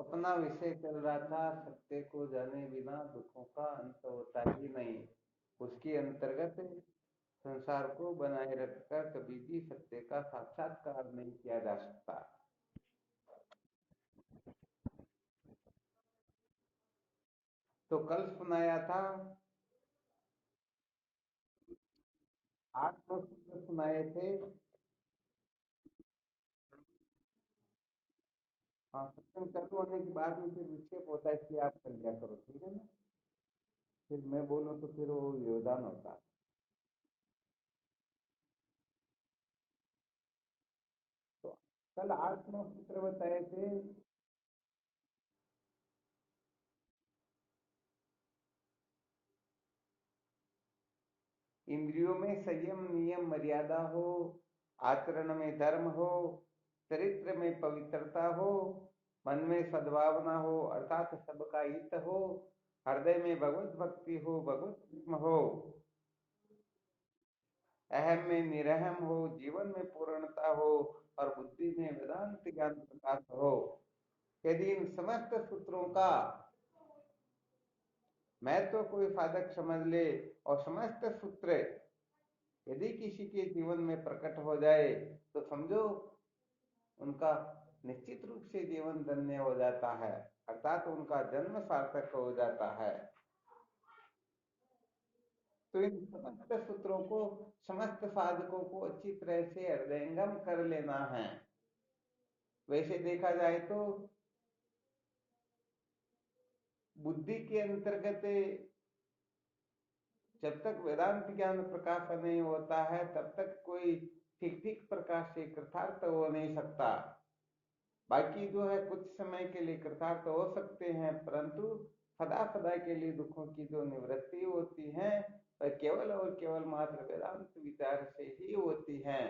अपना विषय चल रहा था, सत्य को जाने बिना दुखों का अंत होता ही नहीं। उसके अंतर्गत संसार को बनाए रखकर कभी भी सत्य का साक्षात्कार नहीं किया जा सकता। तो कल सुनाया था, 8 9 सूत्र सुनाए थे। हाँ, सत्संग चालू होने के बाद में फिर विक्षेप होता है, इसलिए आप कर लिया करो, ठीक है ना। फिर मैं बोलूँ तो फिर वो योगदान होता है। तो कल 8 9 सूत्र बताए थे। इंद्रियों में संयम नियम मर्यादा हो, आचरण में धर्म हो, चरित्र में पवित्रता हो, मन में सद्भावना हो अर्थात सबका हित हो, हृदय में भगवत भक्ति हो, भगवत प्रेम हो, अहम में निरहम हो, जीवन में पूर्णता हो और बुद्धि में वेदांत ज्ञान प्रकाश हो। यदि इन समस्त सूत्रों का महत्व तो कोई साधक समझ ले और समस्त सूत्र यदि किसी के जीवन में प्रकट हो जाए तो समझो उनका निश्चित रूप से जीवन धन्य हो जाता है, अर्थात उनका जन्म सार्थक हो जाता है। तो इन समस्त सूत्रों को समस्त साधकों को अच्छी तरह से हृदयंगम कर लेना है। वैसे देखा जाए तो बुद्धि के अंतर्गत जब तक वेदांत ज्ञान प्रकाश नहीं होता है तब तक कोई ठीक ठीक प्रकाश से कृतार्थ हो नहीं सकता। बाकी जो है कुछ समय के लिए कृतार्थ हो सकते हैं, परंतु सदा सदा के लिए दुखों की जो निवृत्ति होती है वह केवल और केवल मात्र वेदांत विचार से ही होती है।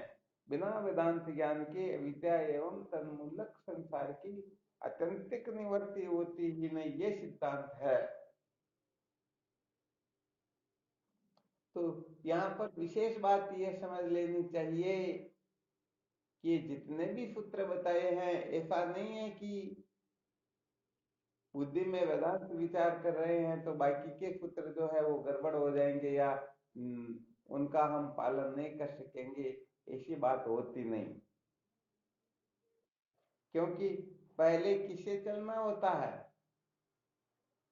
बिना वेदांत ज्ञान के विद्या एवं तन्मूलक संसार की आत्यंतिक निवृत्ति होती ही नहीं, ये सिद्धांत है। तो यहाँ पर विशेष बात यह समझ लेनी चाहिए कि जितने भी सूत्र बताए हैं ऐसा नहीं है कि बुद्धि में वेदांत विचार कर रहे हैं तो बाकी के सूत्र जो है वो गड़बड़ हो जाएंगे या उनका हम पालन नहीं कर सकेंगे, ऐसी बात होती नहीं। क्योंकि पहले किससे चलना होता है,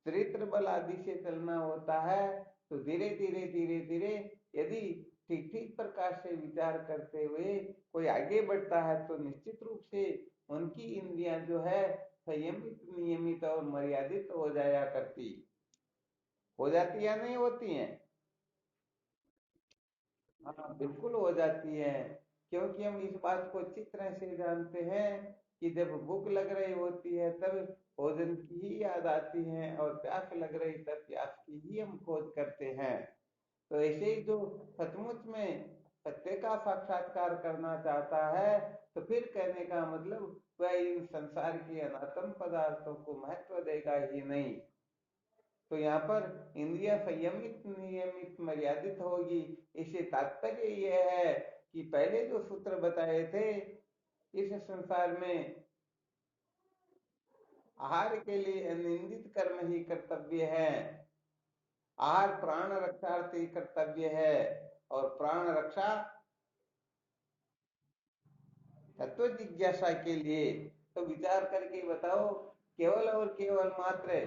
चरित्र बल आदि से चलना होता है। तो धीरे धीरे धीरे धीरे यदि ठीक ठीक प्रकार से विचार करते हुए कोई आगे बढ़ता है तो निश्चित रूप से उनकी इंद्रियां जो है संयमित नियमित और मर्यादित हो जाया करती, हो जाती या नहीं होती हैं। हाँ, बिल्कुल हो जाती है। क्योंकि हम इस बात को अच्छी तरह से जानते हैं कि जब भूख लग रही होती है तब भोजन की ही याद आती है और प्यास लग रही तब प्यास की ही हम खोज करते हैं। तो ऐसे ही जो सचमुच में सत्य का साक्षात्कार करना चाहता है तो फिर कहने का मतलब वह इन संसार की अनात्म पदार्थों को महत्व देगा ही नहीं। तो यहाँ पर इंद्रिया संयमित नियमित मर्यादित होगी, इससे तात्पर्य यह है कि पहले जो सूत्र बताए थे इस संसार में आहार के लिए अनिंदित कर्म ही कर्तव्य है, आहार प्राण रक्षार्थी कर्तव्य है और प्राण रक्षा तत्व जिज्ञासा के लिए। तो विचार करके बताओ, केवल और केवल मात्र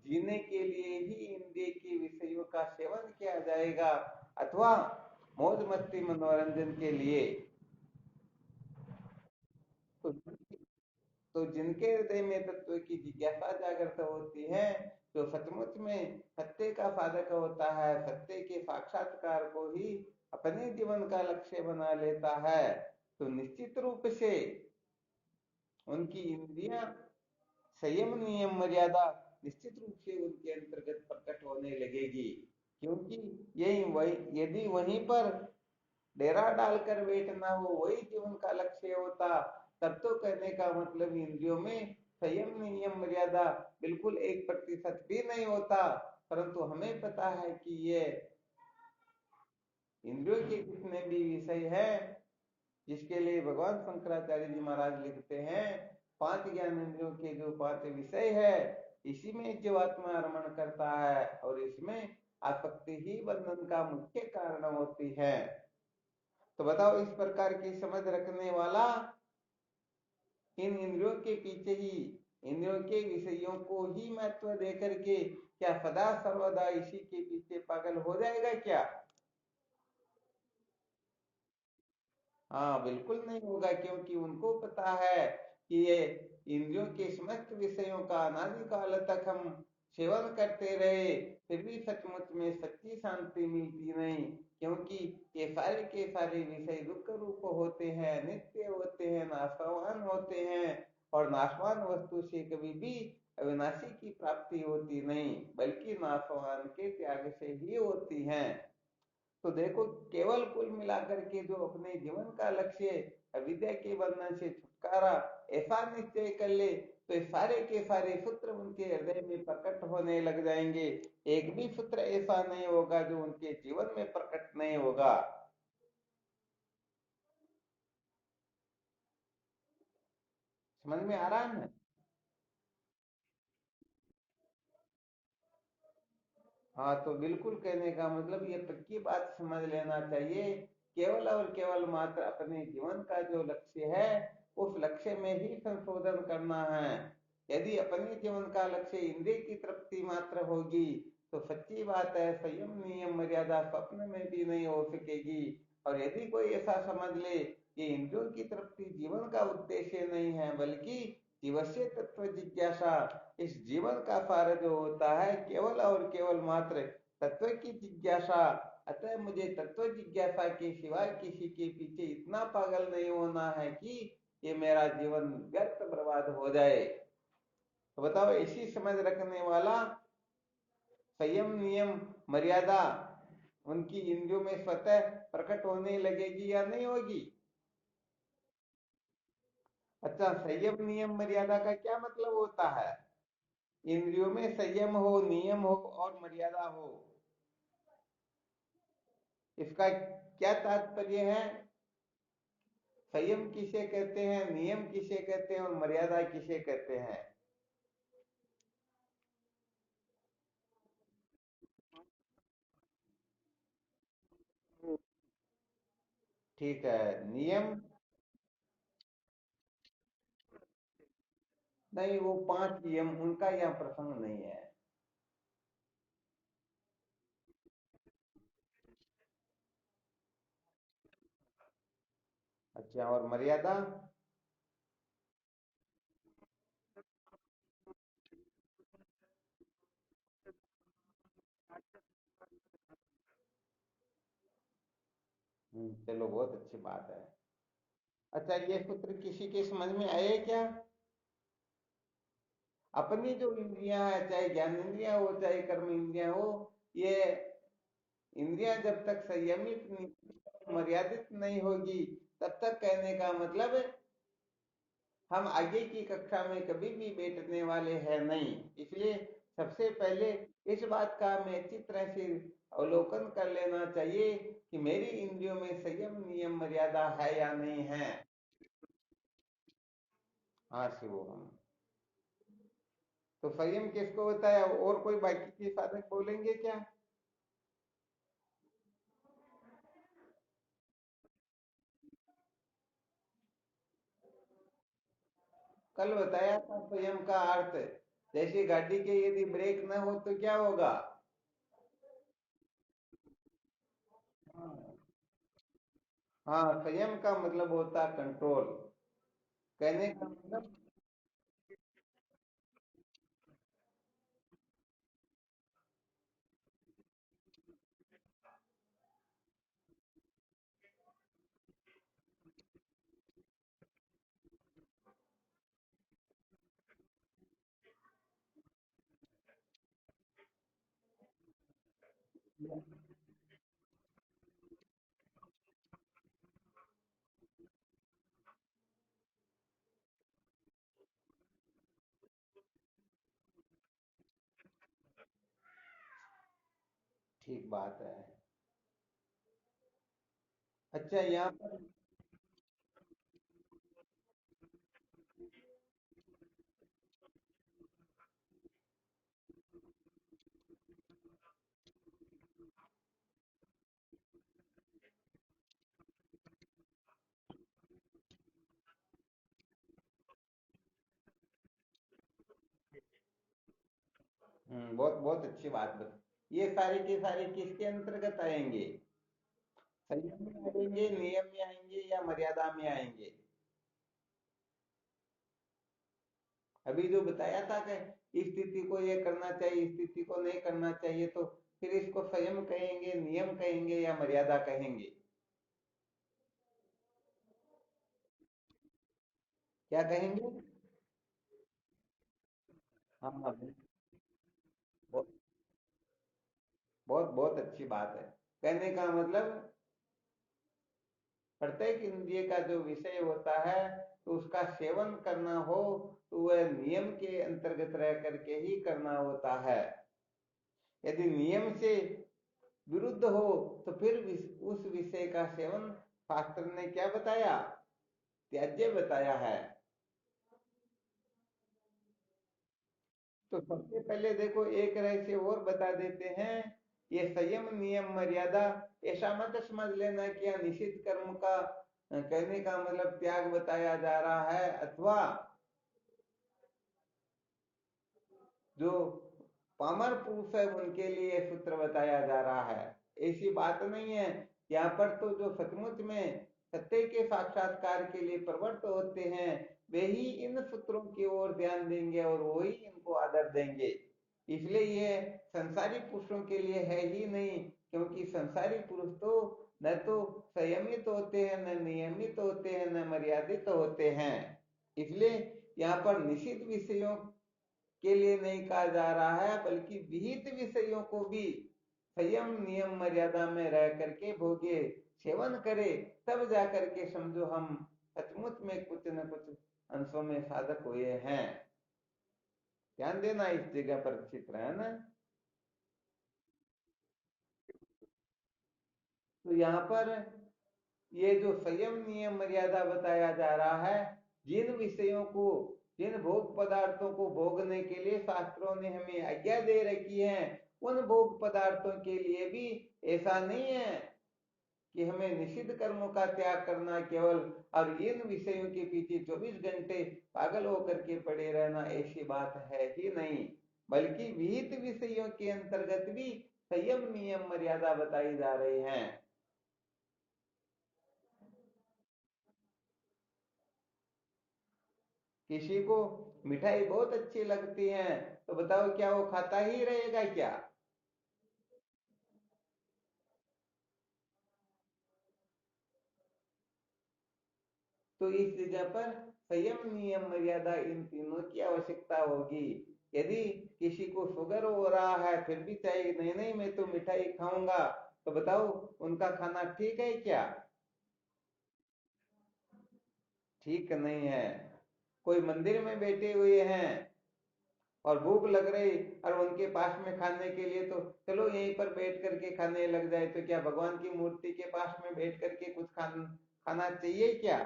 जीने के लिए ही इंद्रिय के विषयों का सेवन किया जाएगा अथवा मौज मस्ती मनोरंजन के लिए। तो तो जिनके हृदय में तत्व की जिज्ञासा जागृत होती है, जो सचमुच में सत्य का साधक होता है, सत्य के साक्षात्कार को ही अपने जीवन का लक्ष्य बना लेता है, तो निश्चित रूप से उनकी इंद्रियां संयम नियम मर्यादा निश्चित रूप से उनके अंतर्गत प्रकट होने लगेगी। क्योंकि यही वही यदि वहीं पर डेरा डालकर बैठना हो वही जीवन का लक्ष्य होता तब तो कहने का मतलब इंद्रियों में संयम नियम मर्यादा बिल्कुल 1% भी नहीं होता। परंतु हमें पता है कि ये इंद्रियों के जितने भी विषय हैं जिसके लिए भगवान शंकराचार्य जी महाराज लिखते हैं पांच ज्ञान इंद्रियों के जो पांच विषय है, इसी में जीवात्मा रमण करता है, और इसमें आसक्ति ही बंधन का मुख्य कारण होती है। तो बताओ, इस प्रकार की समझ रखने वाला इन इंद्रियों के पीछे ही, इंद्रियों के विषयों को ही महत्व देकर के क्या सदा सर्वदा इसी के पीछे पागल हो जाएगा क्या? हाँ, बिल्कुल नहीं होगा, क्योंकि उनको पता है कि ये इंद्रियों के समस्त विषयों का अनादिकाल तक हम सेवन करते रहे, फिर भी सचमुच में सच्ची शांति मिलती नहीं, क्योंकि ये सारे के सारे विषय दुख रूप होते हैं, नित्य होते हैं, नाशवान होते हैं, और नाशवान वस्तु से कभी भी अविनाशी की प्राप्ति होती नहीं, बल्कि नाशवान के त्याग से ही होती हैं। तो देखो, केवल कुल मिलाकर के जो अपने जीवन का लक्ष्य अविद्या के बंधन से छुटकारा ऐसा निश्चय कर ले, तो सारे के सारे सूत्र उनके हृदय में प्रकट होने लग जाएंगे। एक भी सूत्र ऐसा नहीं होगा जो उनके जीवन में प्रकट नहीं होगा। समझ में आ रहा है? हाँ, तो बिल्कुल कहने का मतलब ये पक्की बात समझ लेना चाहिए, केवल और केवल मात्र अपने जीवन का जो लक्ष्य है, उस लक्ष्य में ही संशोधन करना है। यदि अपने जीवन का लक्ष्य इंद्रिय की तृप्ति मात्र होगी, तो सच्ची बात है, संयम नियम मर्यादा स्वप्न में भी नहीं हो सकेगी। और यदि कोई ऐसा समझ ले कि इंद्रियों की तृप्ति जीवन का उद्देश्य नहीं है, बल्कि जीवस्य तत्व जिज्ञासा, इस जीवन का सार जो होता है केवल और केवल मात्र तत्व की जिज्ञासा, अतः मुझे तत्व जिज्ञासा के सिवाय किसी के पीछे इतना पागल नहीं होना है कि ये मेरा जीवन व्यर्थ बर्बाद हो जाए। तो बताओ, ऐसी समझ रखने वाला संयम नियम मर्यादा उनकी इंद्रियों में स्वतः प्रकट होने लगेगी या नहीं होगी? अच्छा, संयम नियम मर्यादा का क्या मतलब होता है? इंद्रियों में संयम हो, नियम हो और मर्यादा हो, इसका क्या तात्पर्य है? संयम किसे कहते हैं, नियम किसे कहते हैं, और मर्यादा किसे कहते हैं? ठीक है, नियम। नहीं, वो पांच नियम उनका यहाँ प्रसंग नहीं है। अच्छा, और मर्यादा? चलो, बहुत अच्छी बात है। अच्छा, ये सूत्र किसी के समझ में आए क्या? अपनी जो इंद्रियां है, चाहे ज्ञान इंद्रियां हो चाहे कर्म इंद्रियां हो, ये इंद्रियां जब तक संयमित मर्यादित नहीं होगी, तब तक कहने का मतलब हम आगे की कक्षा में कभी भी बैठने वाले हैं नहीं। इसलिए सबसे पहले इस बात का हमें अच्छी तरह से अवलोकन कर लेना चाहिए कि मेरी इंद्रियों में संयम नियम मर्यादा है या नहीं है। हाँ शिव, हम तो संयम किसको होता है, और कोई बाकी के साधक बोलेंगे क्या? कल बताया था संयम का अर्थ, जैसे गाड़ी के यदि ब्रेक न हो तो क्या होगा? हाँ, संयम का मतलब होता है कंट्रोल। कहने का मतलब, ठीक बात है। अच्छा, यहाँ पर बहुत बहुत अच्छी बात बता। ये सारे के सारे किसके अंतर्गत आएंगे? संयम में आएंगे, नियम में आएंगे, या मर्यादा में आएंगे? अभी जो बताया था कि इस स्थिति को ये करना चाहिए, इस स्थिति को नहीं करना चाहिए, तो फिर इसको संयम कहेंगे, नियम कहेंगे, या मर्यादा कहेंगे? क्या कहेंगे? हाँ हाँ, बहुत बहुत बहुत अच्छी बात है। कहने का मतलब, प्रत्येक इंद्रिय का जो विषय होता है, तो उसका सेवन करना हो तो वह नियम के अंतर्गत रह करके ही करना होता है। यदि नियम से विरुद्ध हो तो फिर उस विषय का सेवन शास्त्र ने क्या बताया? त्याज्य बताया है। तो सबसे पहले देखो, एक रहस्य और बता देते हैं। ये संयम नियम मर्यादा, ऐसा मत समझ लेना कि यह निषिद्ध कर्म का कहने का मतलब त्याग बताया जा रहा है, अथवा जो पामर पुरुष है उनके लिए सूत्र बताया जा रहा है। ऐसी बात नहीं है। यहाँ पर तो जो सचमुच में सत्य के साक्षात्कार के लिए प्रवृत्त होते हैं, वे ही इन सूत्रों की ओर ध्यान देंगे और वही इनको आदर देंगे। इसलिए ये संसारी पुरुषों के लिए है ही नहीं, क्योंकि संसारी पुरुष तो न तो संयमित होते हैं, न नियमित होते हैं, न मर्यादित होते हैं। इसलिए यहाँ पर निषिद्ध विषयों के लिए नहीं कहा जा रहा है, बल्कि विहित विषयों को भी संयम नियम मर्यादा में रह करके भोगे, सेवन करे, तब जा करके समझो हम सचमुच में कुछ न कुछ अंशों में साधक हुए हैं। ध्यान देना इस जगह पर अच्छी तरह, है ना। तो यहाँ पर ये जो संयम नियम मर्यादा बताया जा रहा है, जिन विषयों को, जिन भोग पदार्थों को भोगने के लिए शास्त्रों ने हमें आज्ञा दे रखी है, उन भोग पदार्थों के लिए भी ऐसा नहीं है कि हमें निषिद्ध कर्मों का त्याग करना केवल, और इन विषयों के पीछे 24 घंटे पागल होकर के पड़े रहना, ऐसी बात है ही नहीं। बल्कि विहित विषयों के अंतर्गत भी संयम नियम मर्यादा बताई जा रही है। किसी को मिठाई बहुत अच्छी लगती है, तो बताओ क्या वो खाता ही रहेगा क्या? तो इस जगह पर संयम नियम मर्यादा इन तीनों की आवश्यकता होगी। यदि किसी को शुगर हो रहा है फिर भी चाहिए, नहीं नहीं मैं तो मिठाई खाऊंगा, तो बताओ उनका खाना ठीक है क्या? ठीक नहीं है। कोई मंदिर में बैठे हुए हैं और भूख लग रही, और उनके पास में खाने के लिए, तो चलो यहीं पर बैठ करके खाने लग जाए, तो क्या भगवान की मूर्ति के पास में बैठ करके कुछ खाना चाहिए क्या?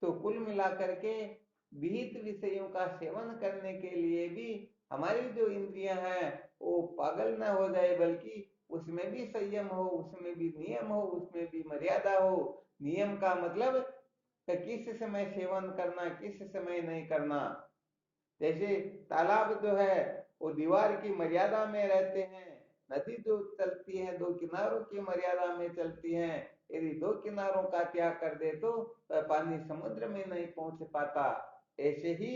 तो कुल मिलाकर के विहित विषयों का सेवन करने के लिए भी हमारी जो इंद्रियां हैं वो पागल ना हो जाए, बल्कि उसमें भी संयम हो, उसमें भी नियम हो, उसमें भी मर्यादा हो। नियम का मतलब कि किस समय सेवन करना, किस समय नहीं करना। जैसे तालाब जो है वो दीवार की मर्यादा में रहते हैं, नदी जो चलती है दो किनारों की मर्यादा में चलती है। यदि दो किनारों का त्याग कर दे तो पानी समुद्र में नहीं पहुंच पाता। ऐसे ही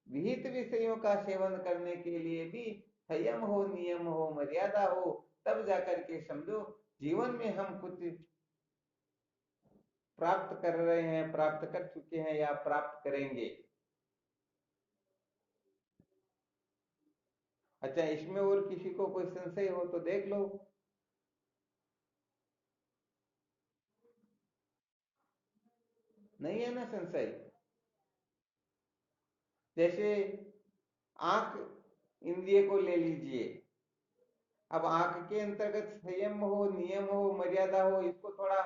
विहित विषयों का सेवन करने के लिए भी संयम हो, नियम हो, मर्यादा हो, तब जाकर के समझो जीवन में हम कुछ प्राप्त कर रहे हैं, प्राप्त कर चुके हैं, या प्राप्त करेंगे। अच्छा, इसमें और किसी को कोई संशय हो तो देख लो। नहीं है ना संशय? जैसे आंख इंद्रिय को ले लीजिए। अब आंख के अंतर्गत संयम हो, नियम हो, मर्यादा हो, इसको थोड़ा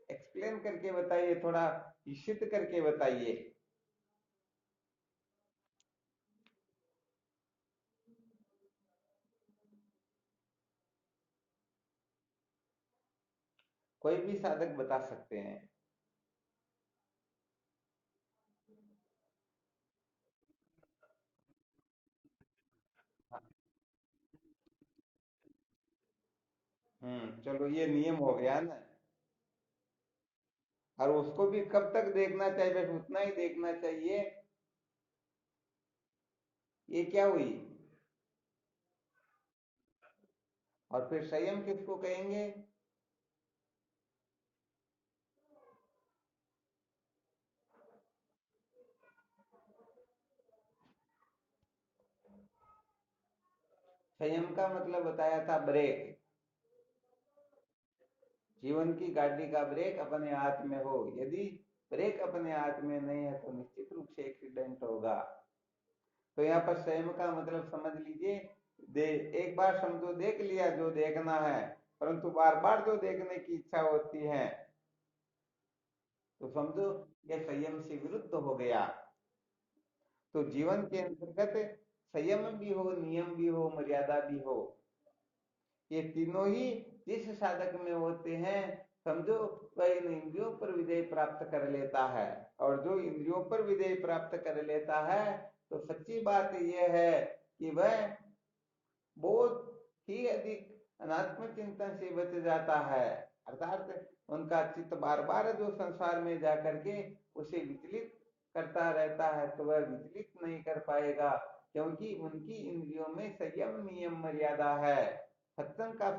एक्सप्लेन करके बताइए, थोड़ा विस्तृत करके बताइए। कोई भी साधक बता सकते हैं। चलो ये नियम हो गया ना। और उसको भी कब तक देखना चाहिए, बस उतना ही देखना चाहिए। ये क्या हुई? और फिर संयम किसको कहेंगे? संयम का मतलब बताया था ब्रेक। जीवन की गाड़ी का ब्रेक अपने हाथ में हो। यदि ब्रेक अपने हाथ में नहीं है तो निश्चित रूप से एक्सीडेंट होगा। तो यहाँ पर संयम का मतलब समझ लीजिए। दे एक बार समझो देख लिया जो देखना है, परंतु बार बार जो देखने की इच्छा होती है, तो समझो ये संयम से विरुद्ध हो गया। तो जीवन के अंतर्गत संयम भी हो, नियम भी हो, मर्यादा भी हो, ये तीनों ही जिस साधक में होते हैं, समझो वह इन इंद्रियों पर विजय प्राप्त कर लेता है। और जो इंद्रियों पर विजय प्राप्त कर लेता है, तो सच्ची बात यह है कि वह बहुत ही अधिक अनात्म चिंतन से बच जाता है। अर्थात उनका चित्त बार बार जो संसार में जाकर के उसे विचलित करता रहता है, तो वह विचलित नहीं कर पाएगा, क्योंकि उनकी इंद्रियों में संयम नियम मर्यादा है। सत्संग का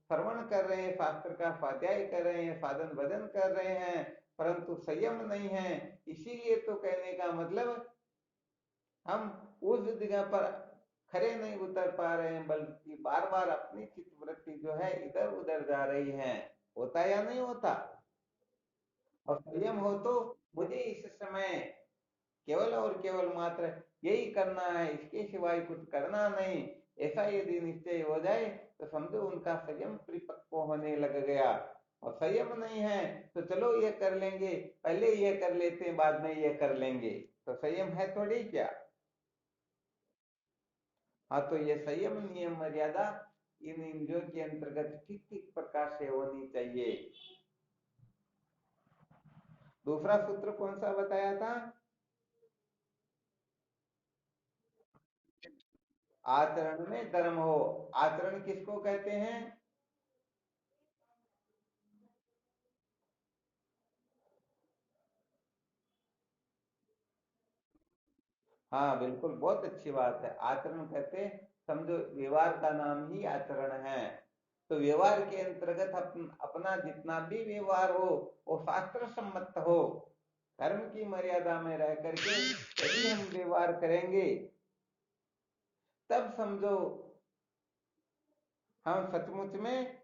श्रवण कर रहे हैं, शास्त्र का स्वाध्याय कर रहे हैं, साधन भजन कर रहे हैं, परंतु संयम नहीं है। इसीलिए तो कहने का मतलब हम उस जगह पर खरे नहीं उतर पा रहे हैं, बल्कि बार बार अपनी चित्तवृत्ति जो है इधर उधर जा रही है। होता या नहीं होता? और संयम हो तो मुझे इस समय केवल और केवल मात्र यही करना है, इसके सिवाय कुछ करना नहीं, ऐसा यदि निश्चय हो जाए, तो समझो उनका संयम परिपक्व होने लग गया। और संयम नहीं है तो चलो ये कर लेंगे, पहले ये कर लेते हैं, बाद में ये कर लेंगे, तो संयम है थोड़ी क्या। हाँ, तो ये संयम नियम मर्यादा इन इंद्रियों के अंतर्गत ठीक ठीक प्रकार से होनी चाहिए। दूसरा सूत्र कौन सा बताया था? आचरण में धर्म हो। आचरण किसको कहते हैं? हाँ बिल्कुल, बहुत अच्छी बात है। आचरण कहते समझो व्यवहार का नाम ही आचरण है। तो व्यवहार के अंतर्गत अपना जितना भी व्यवहार हो वो शास्त्र सम्मत हो। धर्म की मर्यादा में रह करके यदि हम व्यवहार करेंगे, तब समझो हम सचमुच में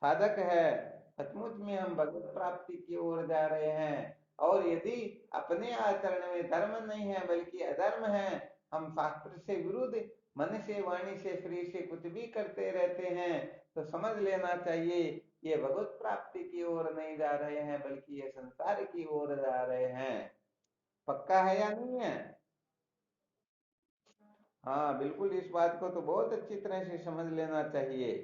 साधक है, सचमुच में हम भगवत प्राप्ति की ओर जा रहे हैं। और यदि अपने आचरण में धर्म नहीं है बल्कि अधर्म है, हम शास्त्र से विरुद्ध मन से वाणी से शरीर से कुछ भी करते रहते हैं, तो समझ लेना चाहिए ये भगवत प्राप्ति की ओर नहीं जा रहे हैं, बल्कि ये संसार की ओर जा रहे हैं। पक्का है या नहीं है? हाँ बिल्कुल, इस बात को तो बहुत अच्छी तरह से समझ लेना चाहिए।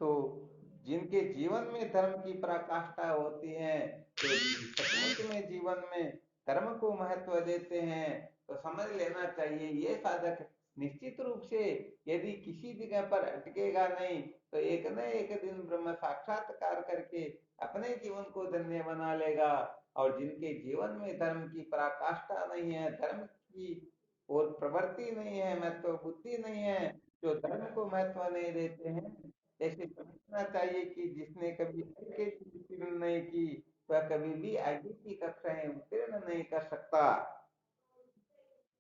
तो जिनके जीवन में धर्म की पराकाष्ठा होती है, तो सचमुच में जीवन में धर्म को महत्व देते हैं, तो समझ लेना चाहिए ये साधक निश्चित रूप से यदि किसी जगह पर अटकेगा नहीं, तो एक न एक दिन ब्रह्म साक्षात्कार करके अपने जीवन को धन्य बना लेगा। और जिनके जीवन में धर्म की पराकाष्ठा नहीं है, धर्म की और प्रवृत्ति नहीं है, महत्व बुद्धि नहीं है, जो धर्म को महत्व नहीं देते हैं, ऐसे समझना चाहिए कि जिसने कभी के उत्तीर्ण नहीं की, वह कभी भी आगे की कक्षाएं उत्तीर्ण नहीं कर सकता।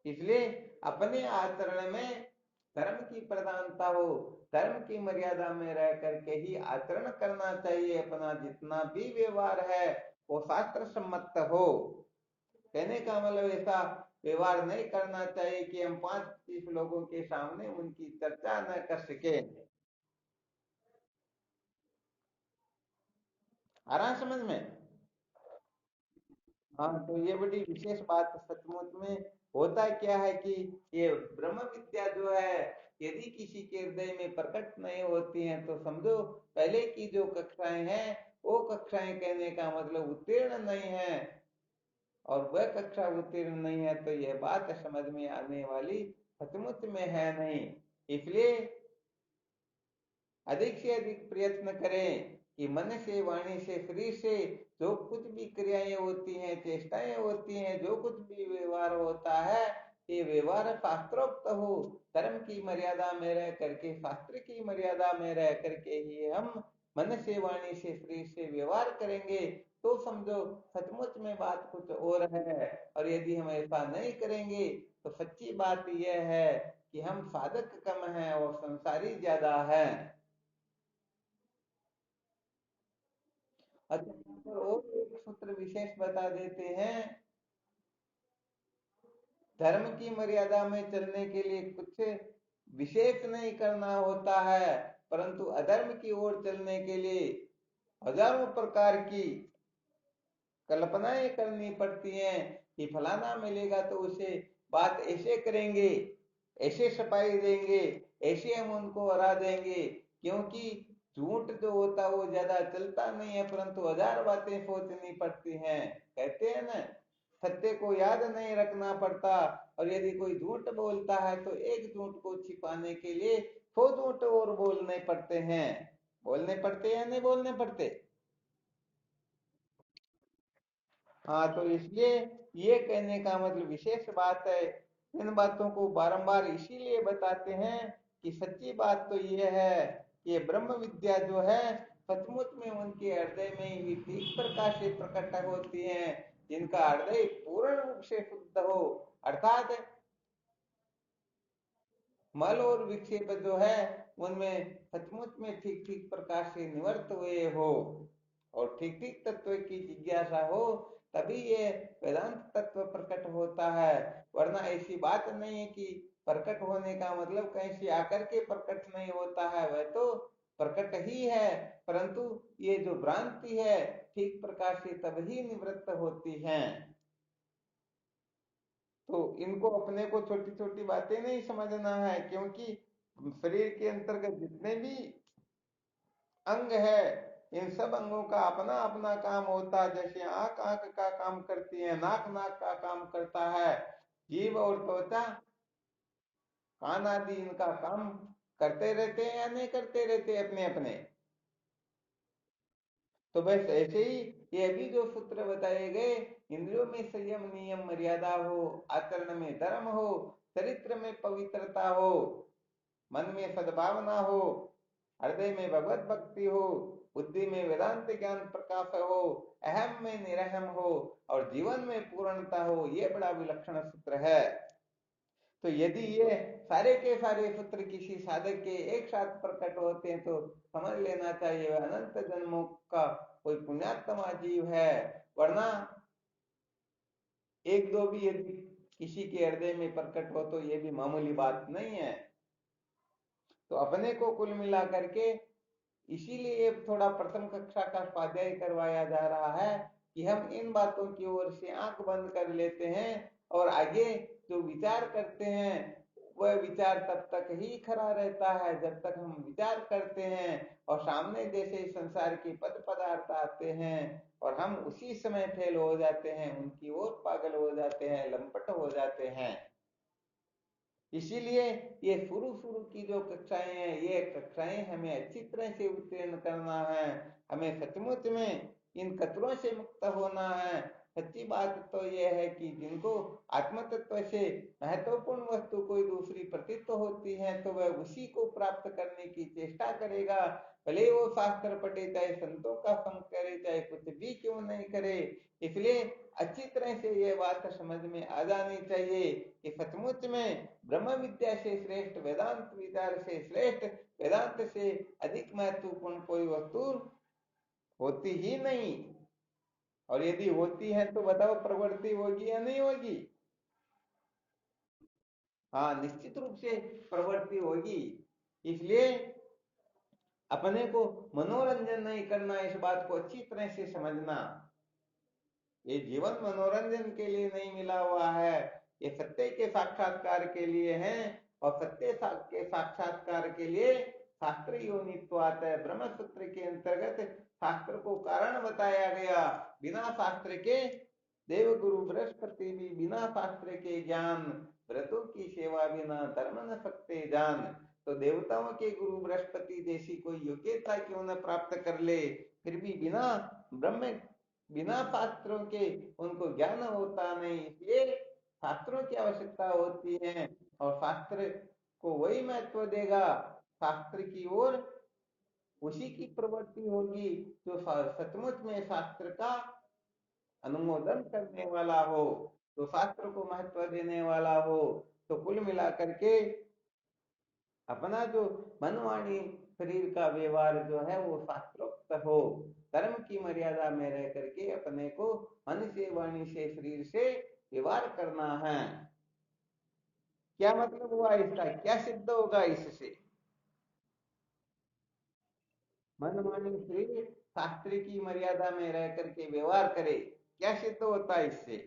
इसलिए अपने आचरण में धर्म की प्रधानता हो, धर्म की मर्यादा में रह करके ही आचरण करना चाहिए। अपना जितना भी व्यवहार है वो शास्त्र सम्मत हो। कहने का मतलब ऐसा व्यवहार नहीं करना चाहिए कि हम 5-30 लोगों के सामने उनकी चर्चा न कर सके। आ रहा है समझ में? हाँ, तो ये बड़ी विशेष बात सचमुच में होता क्या है कि ये ब्रह्म विद्या जो है यदि किसी के हृदय में प्रकट नहीं होती हैं, तो समझो पहले की जो कक्षाएं हैं वो कक्षाएं कहने का मतलब उत्तीर्ण नहीं है। और वह कक्षा उत्तीर्ण नहीं है तो यह बात समझ में आने वाली सचमुच में है नहीं। इसलिए अधिक से अधिक प्रयत्न करें कि मन से, वाणी से, शरीर से जो कुछ भी क्रियाएं होती हैं, चेष्टाएं होती हैं, जो कुछ भी व्यवहार होता है, ये व्यवहार शास्त्रोक्त हो, धर्म की मर्यादा में रह करके, शास्त्र की मर्यादा में रह करके ही हम मन से, वाणी से, शरीर से व्यवहार करेंगे तो समझो सचमुच में बात कुछ और है। और यदि हम ऐसा नहीं करेंगे तो सच्ची बात यह है कि हम साधक कम हैं और संसारी ज्यादा है। अच्छा, यहाँ पर और एक सूत्र विशेष बता देते हैं। धर्म की मर्यादा में चलने के लिए कुछ विशेष नहीं करना होता है, परंतु अधर्म की ओर चलने के लिए हजारों प्रकार की कल्पनाएं करनी पड़ती हैं कि फलाना मिलेगा तो उसे बात ऐसे करेंगे, ऐसे सफाई देंगे, ऐसे हम उनको हरा देंगे। क्योंकि झूठ जो होता है वो ज्यादा चलता नहीं है, परंतु हजार बातें सोचनी पड़ती हैं। कहते हैं ना, सत्य को याद नहीं रखना पड़ता। और यदि कोई झूठ बोलता है तो एक झूठ को छिपाने के लिए 100 झूठ और बोलने पड़ते हैं। बोलने पड़ते या नहीं बोलने पड़ते? हाँ, तो इसलिए ये कहने का मतलब विशेष बात है। इन बातों को बारंबार इसीलिए बताते हैं कि सच्ची बात तो ये है कि ये ब्रह्म विद्या जो है सचमुच में उनके हृदय में ही ठीक प्रकार से प्रकट होती है, जिनका हृदय पूर्ण रूप से शुद्ध हो, अर्थात मल और विक्षेप जो है उनमें सचमुच में ठीक ठीक प्रकार से निवर्त हुए हो और ठीक ठीक तत्व की जिज्ञासा हो, तभी ये वेदांत तत्व प्रकट होता है। वरना ऐसी बात नहीं है कि प्रकट होने का मतलब कहीं से आकर के प्रकट नहीं होता है, वह तो प्रकट ही है, परंतु ये जो भ्रांति है ठीक प्रकार से तब ही निवृत्त होती है। तो इनको अपने को छोटी छोटी बातें नहीं समझना है, क्योंकि शरीर के अंतर्गत जितने भी अंग है इन सब अंगों का अपना अपना काम होता है। जैसे आंख आंख का काम करती है, नाक नाक का काम करता है, जीभ और त्वचा, कान आदि इनका काम करते रहते हैं या नहीं करते रहते अपने अपने। तो बस ऐसे ही ये भी जो सूत्र बताए गए, इंद्रियों में संयम नियम मर्यादा हो, आचरण में धर्म हो, चरित्र में पवित्रता हो, मन में सद्भावना हो, हृदय में भगवत भक्ति हो, बुद्धि में वेदांत ज्ञान प्रकाश हो, अहम में निरहम हो और जीवन में पूर्णता हो, ये बड़ा विलक्षण सूत्र है। तो यदि ये सारे के सारे सूत्र किसी साधक के एक साथ प्रकट होते हैं तो समझ लेना चाहिए वह अनंत जन्मों का कोई पुण्यात्मा जीव है। वरना एक दो भी यदि किसी के हृदय में प्रकट हो तो ये भी मामूली बात नहीं है। तो अपने को कुल मिला करके इसीलिए थोड़ा प्रथम कक्षा का स्वाध्याय करवाया जा रहा है कि हम इन बातों की ओर से आंख बंद कर लेते हैं और आगे जो विचार करते हैं वह विचार तब तक ही खरा रहता है जब तक हम विचार करते हैं और सामने जैसे संसार के पद पदार्थ आते हैं और हम उसी समय फेल हो जाते हैं, उनकी ओर पागल हो जाते हैं, लंपट हो जाते हैं। इसीलिए ये शुरू शुरू की जो कक्षाएं हैं ये कक्षाएं हमें अच्छी तरह से उत्तीर्ण करना है। हमें सचमुच में इन कचरों से मुक्त होना है। सच्ची बात तो यह है कि जिनको आत्म तत्व से महत्वपूर्ण वस्तु कोई दूसरी प्रतीत होती है तो वह उसी को प्राप्त करने की चेष्टा करेगा, भले वो शास्त्र पढ़े, चाहे संतों का संग करे, चाहे कुछ भी क्यों नहीं करे। इसलिए अच्छी तरह से ये बात समझ में आ जानी चाहिए कि सचमुच में ब्रह्म विद्या से श्रेष्ठ, वेदांत विचार से श्रेष्ठ, वेदांत से अधिक महत्वपूर्ण कोई वस्तु होती ही नहीं। और यदि होती है तो बताओ प्रवृत्ति होगी या नहीं होगी? हाँ, निश्चित रूप से प्रवृत्ति होगी। इसलिए अपने को मनोरंजन नहीं करना, इस बात को अच्छी तरह से समझना। ये जीवन मनोरंजन के लिए नहीं मिला हुआ है, ये सत्य के साक्षात्कार के लिए है। और सत्य के साक्षात्कार के लिए शास्त्र योनित्व आता है। ब्रह्म सूत्र के अंतर्गत शास्त्र को कारण बताया गया, बिना शास्त्र के देव गुरु बृहस्पति भी बिना शास्त्र के ज्ञान, व्रतों की सेवा बिना धर्म न सकते जान। तो देवताओं के गुरु बृहस्पति जैसी कोई योग्यता क्यों न प्राप्त कर ले, फिर भी बिना ब्रह्म, बिना शास्त्रों के उनको ज्ञान होता नहीं, इसलिए शास्त्रों की आवश्यकता होती है। और शास्त्र को वही महत्व देगा, शास्त्र की ओर उसी की प्रवृत्ति होगी जो सचमुच में शास्त्र का अनुमोदन करने वाला हो, तो शास्त्र को महत्व देने वाला हो। तो कुल मिलाकर के अपना जो मन वाणी शरीर का व्यवहार जो है वो शास्त्रोक्त हो, धर्म की मर्यादा में रह करके अपने को मन से वाणी से शरीर से व्यवहार करना है। क्या मतलब हुआ इसका, क्या सिद्ध होगा इससे? मन वाणी शरीर शास्त्र की मर्यादा में रह करके व्यवहार करे, क्या सिद्ध होता है इससे?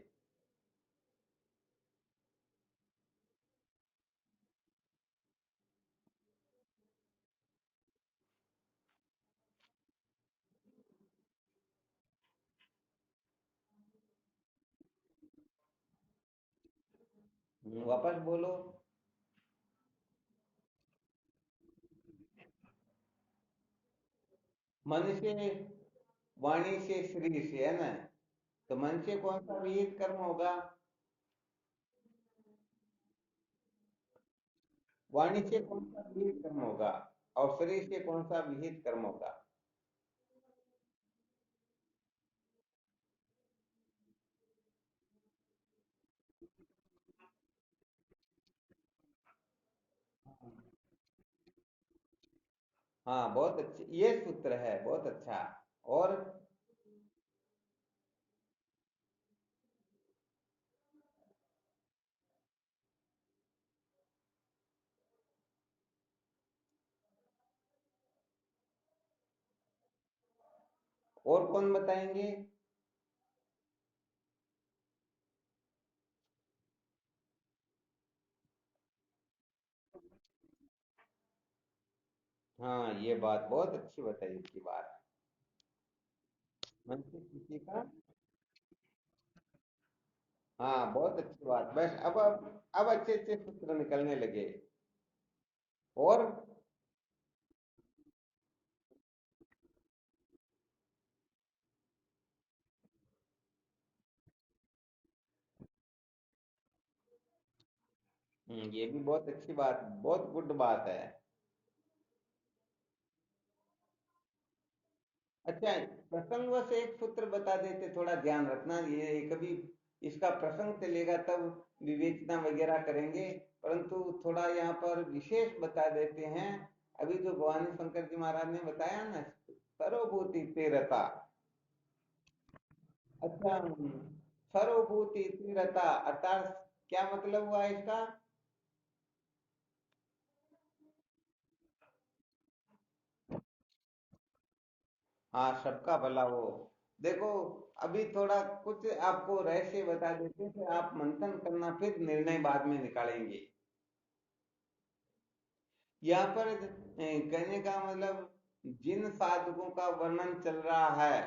वापस बोलो। मन से वाणी से शरीर से, है ना? तो मन से कौन सा विहित कर्म होगा? वाणी से कौन सा विहित कर्म होगा? और शरीर से कौन सा विहित कर्म होगा? हाँ, बहुत अच्छे, ये सूत्र है, बहुत अच्छा। और और कौन बताएंगे? हाँ, ये बात बहुत अच्छी बताई इसकी बात। मन से किसी का, हाँ बहुत अच्छी बात। बस अब अच्छे अच्छे सूत्र निकलने लगे। और ये भी बहुत अच्छी बात, बहुत गुड बात है। अच्छा, प्रसंग से एक सूत्र बता देते, थोड़ा ध्यान रखना, ये कभी इसका प्रसंग चलेगा तब विवेचना वगैरह करेंगे, परंतु थोड़ा यहाँ पर विशेष बता देते हैं। अभी जो भवानी शंकर जी महाराज ने बताया ना, सर्वभूति तीरता। अच्छा, सर्वभूति तीरता अर्थात क्या मतलब हुआ इसका? हाँ, सबका भला हो। देखो, अभी थोड़ा कुछ आपको रहस्य बता देते हैं, फिर आप मंथन करना, फिर निर्णय बाद में निकालेंगे। यहाँ पर कहने का मतलब, जिन साधकों का वर्णन चल रहा है,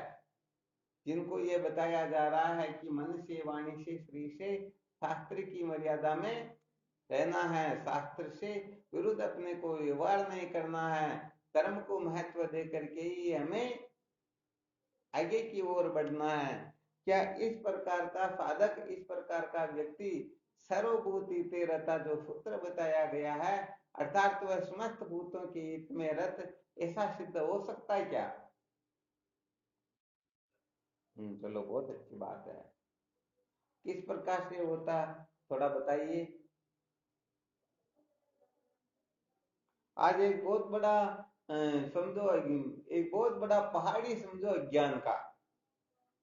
जिनको ये बताया जा रहा है कि मन से वाणी से शरीर से शास्त्र की मर्यादा में रहना है, शास्त्र से विरुद्ध अपने को व्यवहार नहीं करना है, कर्म को महत्व दे करके ही हमें आगे की ओर बढ़ना है। क्या इस प्रकार का साधक, इस प्रकार का व्यक्ति सर्वभूति ते रता जो सूत्र बताया गया है, अर्थात वह समस्त भूतों के हित में रत, ऐसा सिद्ध हो सकता है क्या? चलो, बहुत अच्छी बात है। किस प्रकार से होता, थोड़ा बताइए। आज एक बहुत बड़ा समझो, एक बहुत बड़ा पहाड़ी समझो अज्ञान का,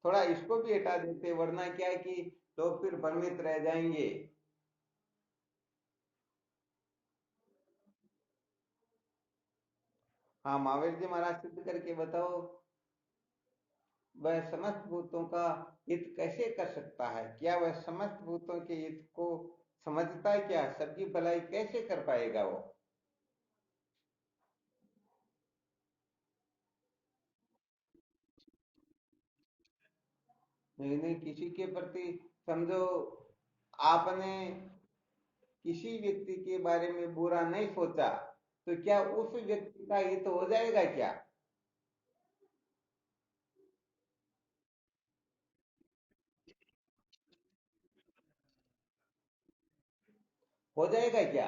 थोड़ा इसको भी हटा देते, वरना क्या है कि लोग फिर भ्रमित रह जाएंगे। हाँ, महावीर जी महाराज सिद्ध करके बताओ। वह समस्त भूतों का हित कैसे कर सकता है? क्या वह समस्त भूतों के हित को समझता है क्या? सबकी भलाई कैसे कर पाएगा वो? नहीं नहीं, किसी के प्रति समझो आपने किसी व्यक्ति के बारे में बुरा नहीं सोचा, तो क्या उस व्यक्ति का हित हो जाएगा क्या? हो जाएगा क्या?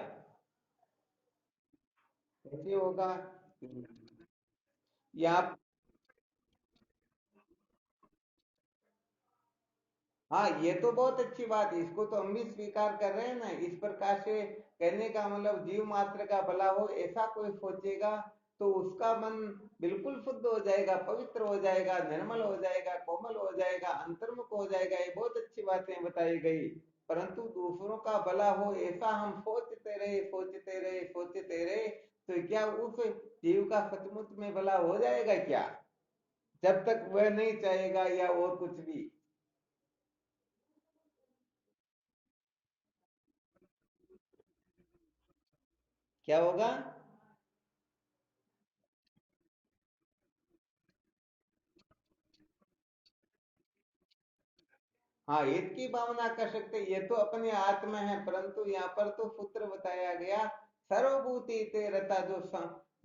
कैसे होगा? यहाँ, हाँ ये तो बहुत अच्छी बात है, इसको तो हम भी स्वीकार कर रहे हैं ना। इस प्रकार से कहने का मतलब जीव मात्र का भला हो ऐसा कोई सोचेगा तो उसका मन बिल्कुल शुद्ध हो जाएगा, पवित्र हो जाएगा, निर्मल हो जाएगा, कोमल हो जाएगा, अंतर्मुख हो जाएगा। ये बहुत अच्छी बातें बताई गई। परंतु दूसरों का भला हो ऐसा हम सोचते रहे, सोचते रहे, सोचते रहे, तो क्या उस जीव का सचमुच में भला हो जाएगा क्या? जब तक वह नहीं चाहेगा या और कुछ भी। क्या होगा? हाँ, हित की भावना कर सकते, ये तो अपने हाथ में है। परंतु यहाँ पर तो सूत्र बताया गया, सर्वभूति ते रता, जो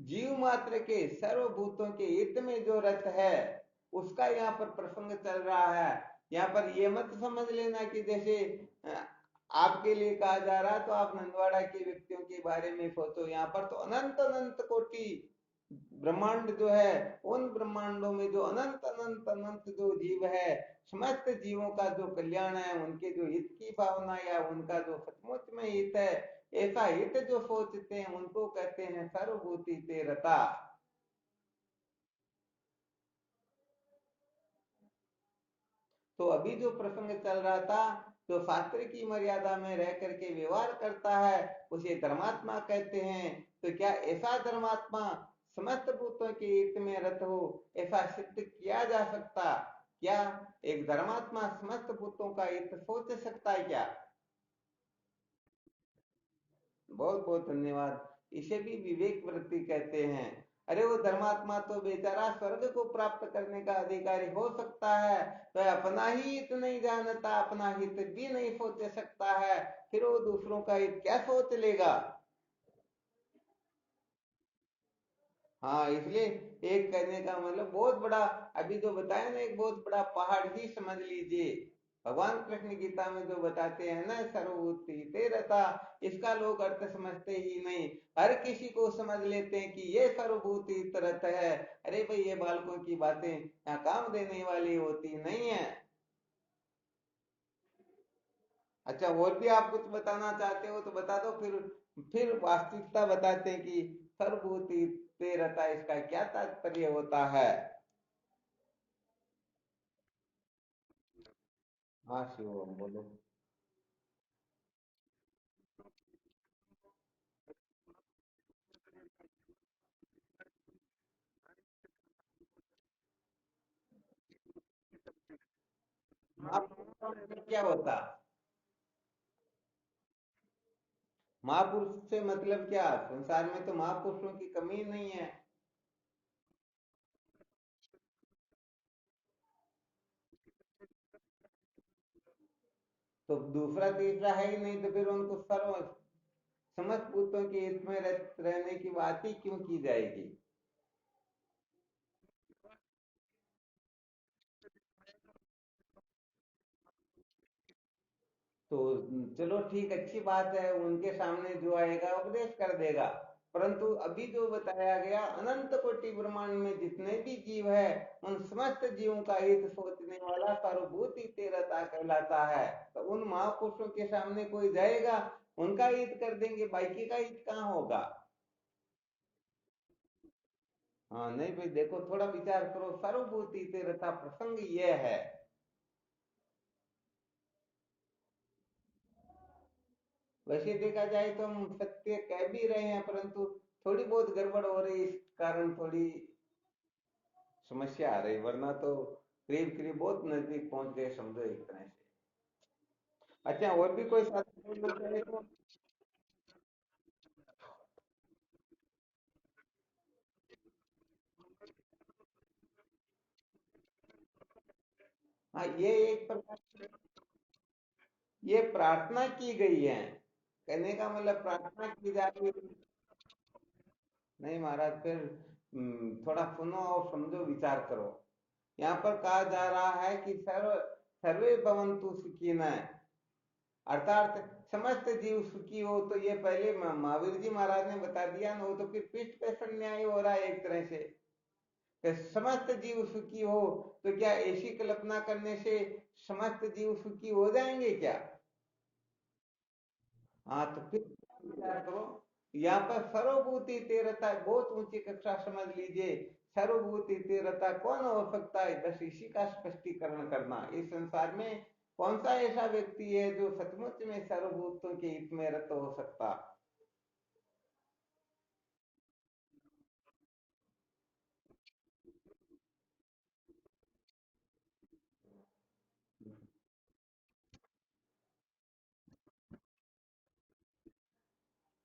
जीव मात्र के सर्वभूतों के हित में जो रत है, उसका यहाँ पर प्रसंग चल रहा है। यहाँ पर ये मत समझ लेना कि जैसे अ, आपके लिए कहा जा रहा है तो आप नंदवाड़ा के व्यक्तियों के बारे में सोचो। यहाँ पर तो अनंत अनंत कोटि ब्रह्मांड जो है, उन ब्रह्मांडों में जो अनंत अनंत अनंत जो जीव है, समस्त जीवों का जो कल्याण है, उनके जो हित की भावना या उनका जो सचमुच में हित है, ऐसा हित जो सोचते हैं उनको कहते हैं सर्वभूति ते रता। तो अभी जो प्रसंग चल रहा था, जो शास्त्र की मर्यादा में रह करके व्यवहार करता है, उसे धर्मात्मा कहते हैं। तो क्या ऐसा धर्मात्मा समस्त भूतों के हित में रत हो, ऐसा सिद्ध किया जा सकता? क्या एक धर्मात्मा समस्त भूतों का हित सोच सकता है क्या? बहुत बहुत धन्यवाद। इसे भी विवेक वृत्ति कहते हैं। अरे वो धर्मात्मा तो बेचारा स्वर्ग को प्राप्त करने का अधिकारी हो सकता है, तो अपना ही हित नहीं जानता, अपना हित भी नहीं सोच सकता है, फिर वो दूसरों का हित क्या सोच लेगा? हाँ, इसलिए एक कहने का मतलब बहुत बड़ा, अभी जो बताया ना, एक बहुत बड़ा पहाड़ ही समझ लीजिए। भगवान कृष्ण गीता में जो बताते हैं ना, सर्वभूति तेरता, इसका लोग अर्थ समझते ही नहीं। हर किसी को समझ लेते हैं कि ये सर्वभूति तरत है। अरे भाई, ये बालकों की बातें यहाँ काम देने वाली होती नहीं है। अच्छा, और भी आप कुछ बताना चाहते हो तो बता दो, फिर वास्तविकता बताते हैं कि सर्वभूति तेरता इसका क्या तात्पर्य होता है। हाँ शिवम, बोलो। महापुरुष का मतलब क्या होता? महापुरुष से मतलब क्या? संसार में तो महापुरुषों की कमी नहीं है। तो दूसरा तीसरा है ही नहीं, तो फिर उनको सर्व समस्त भूतों के हित में रहने की बात ही क्यों की जाएगी? तो चलो ठीक, अच्छी बात है, उनके सामने जो आएगा उपदेश कर देगा। परंतु अभी जो बताया गया, अनंत कोटि ब्रह्मांड में जितने भी जीव है, उन समस्त जीवों का हित सोचने वाला सर्वभूति तेरता कहलाता है। तो उन महापुरुषों के सामने कोई जाएगा, उनका हित कर देंगे, बाकी का हित कहाँ होगा? हाँ नहीं भाई, देखो थोड़ा विचार करो, सर्वभूति तेरता प्रसंग ये है। वैसे देखा जाए तो हम सत्य कह भी रहे हैं, परंतु थोड़ी बहुत गड़बड़ हो रही, इस कारण थोड़ी समस्या आ रही, वरना तो करीब करीब बहुत नजदीक पहुंच गए, समझो एक तरह से। अच्छा, और भी कोई साथी बोलना चाहे तो? हाँ, ये एक प्रकार, ये प्रार्थना की गई है, कहने का मतलब प्रार्थना की जा रही है। नहीं महाराज, फिर थोड़ा सुनो और समझो, विचार करो। यहाँ पर कहा जा रहा है कि सर्वे भवन्तु सुखिनः, अर्थात समस्त जीव सुखी हो। तो ये पहले महावीर जी महाराज ने बता दिया ना, वो तो फिर पृष्ठ पे अन्याय हो रहा है एक तरह से। कि समस्त जीव सुखी हो, तो क्या ऐसी कल्पना करने से समस्त जीव सुखी हो जाएंगे क्या? हाँ, तो फिर विचार करो। यहाँ पर सर्वभूति तेरता, बहुत ऊंची कक्षा समझ लीजिए। सर्वभूति तेरता कौन हो सकता है? बस इसी का स्पष्टीकरण करना। इस संसार में कौन सा ऐसा व्यक्ति है जो सचमुच में सर्वभूतों के हित में रत हो सकता?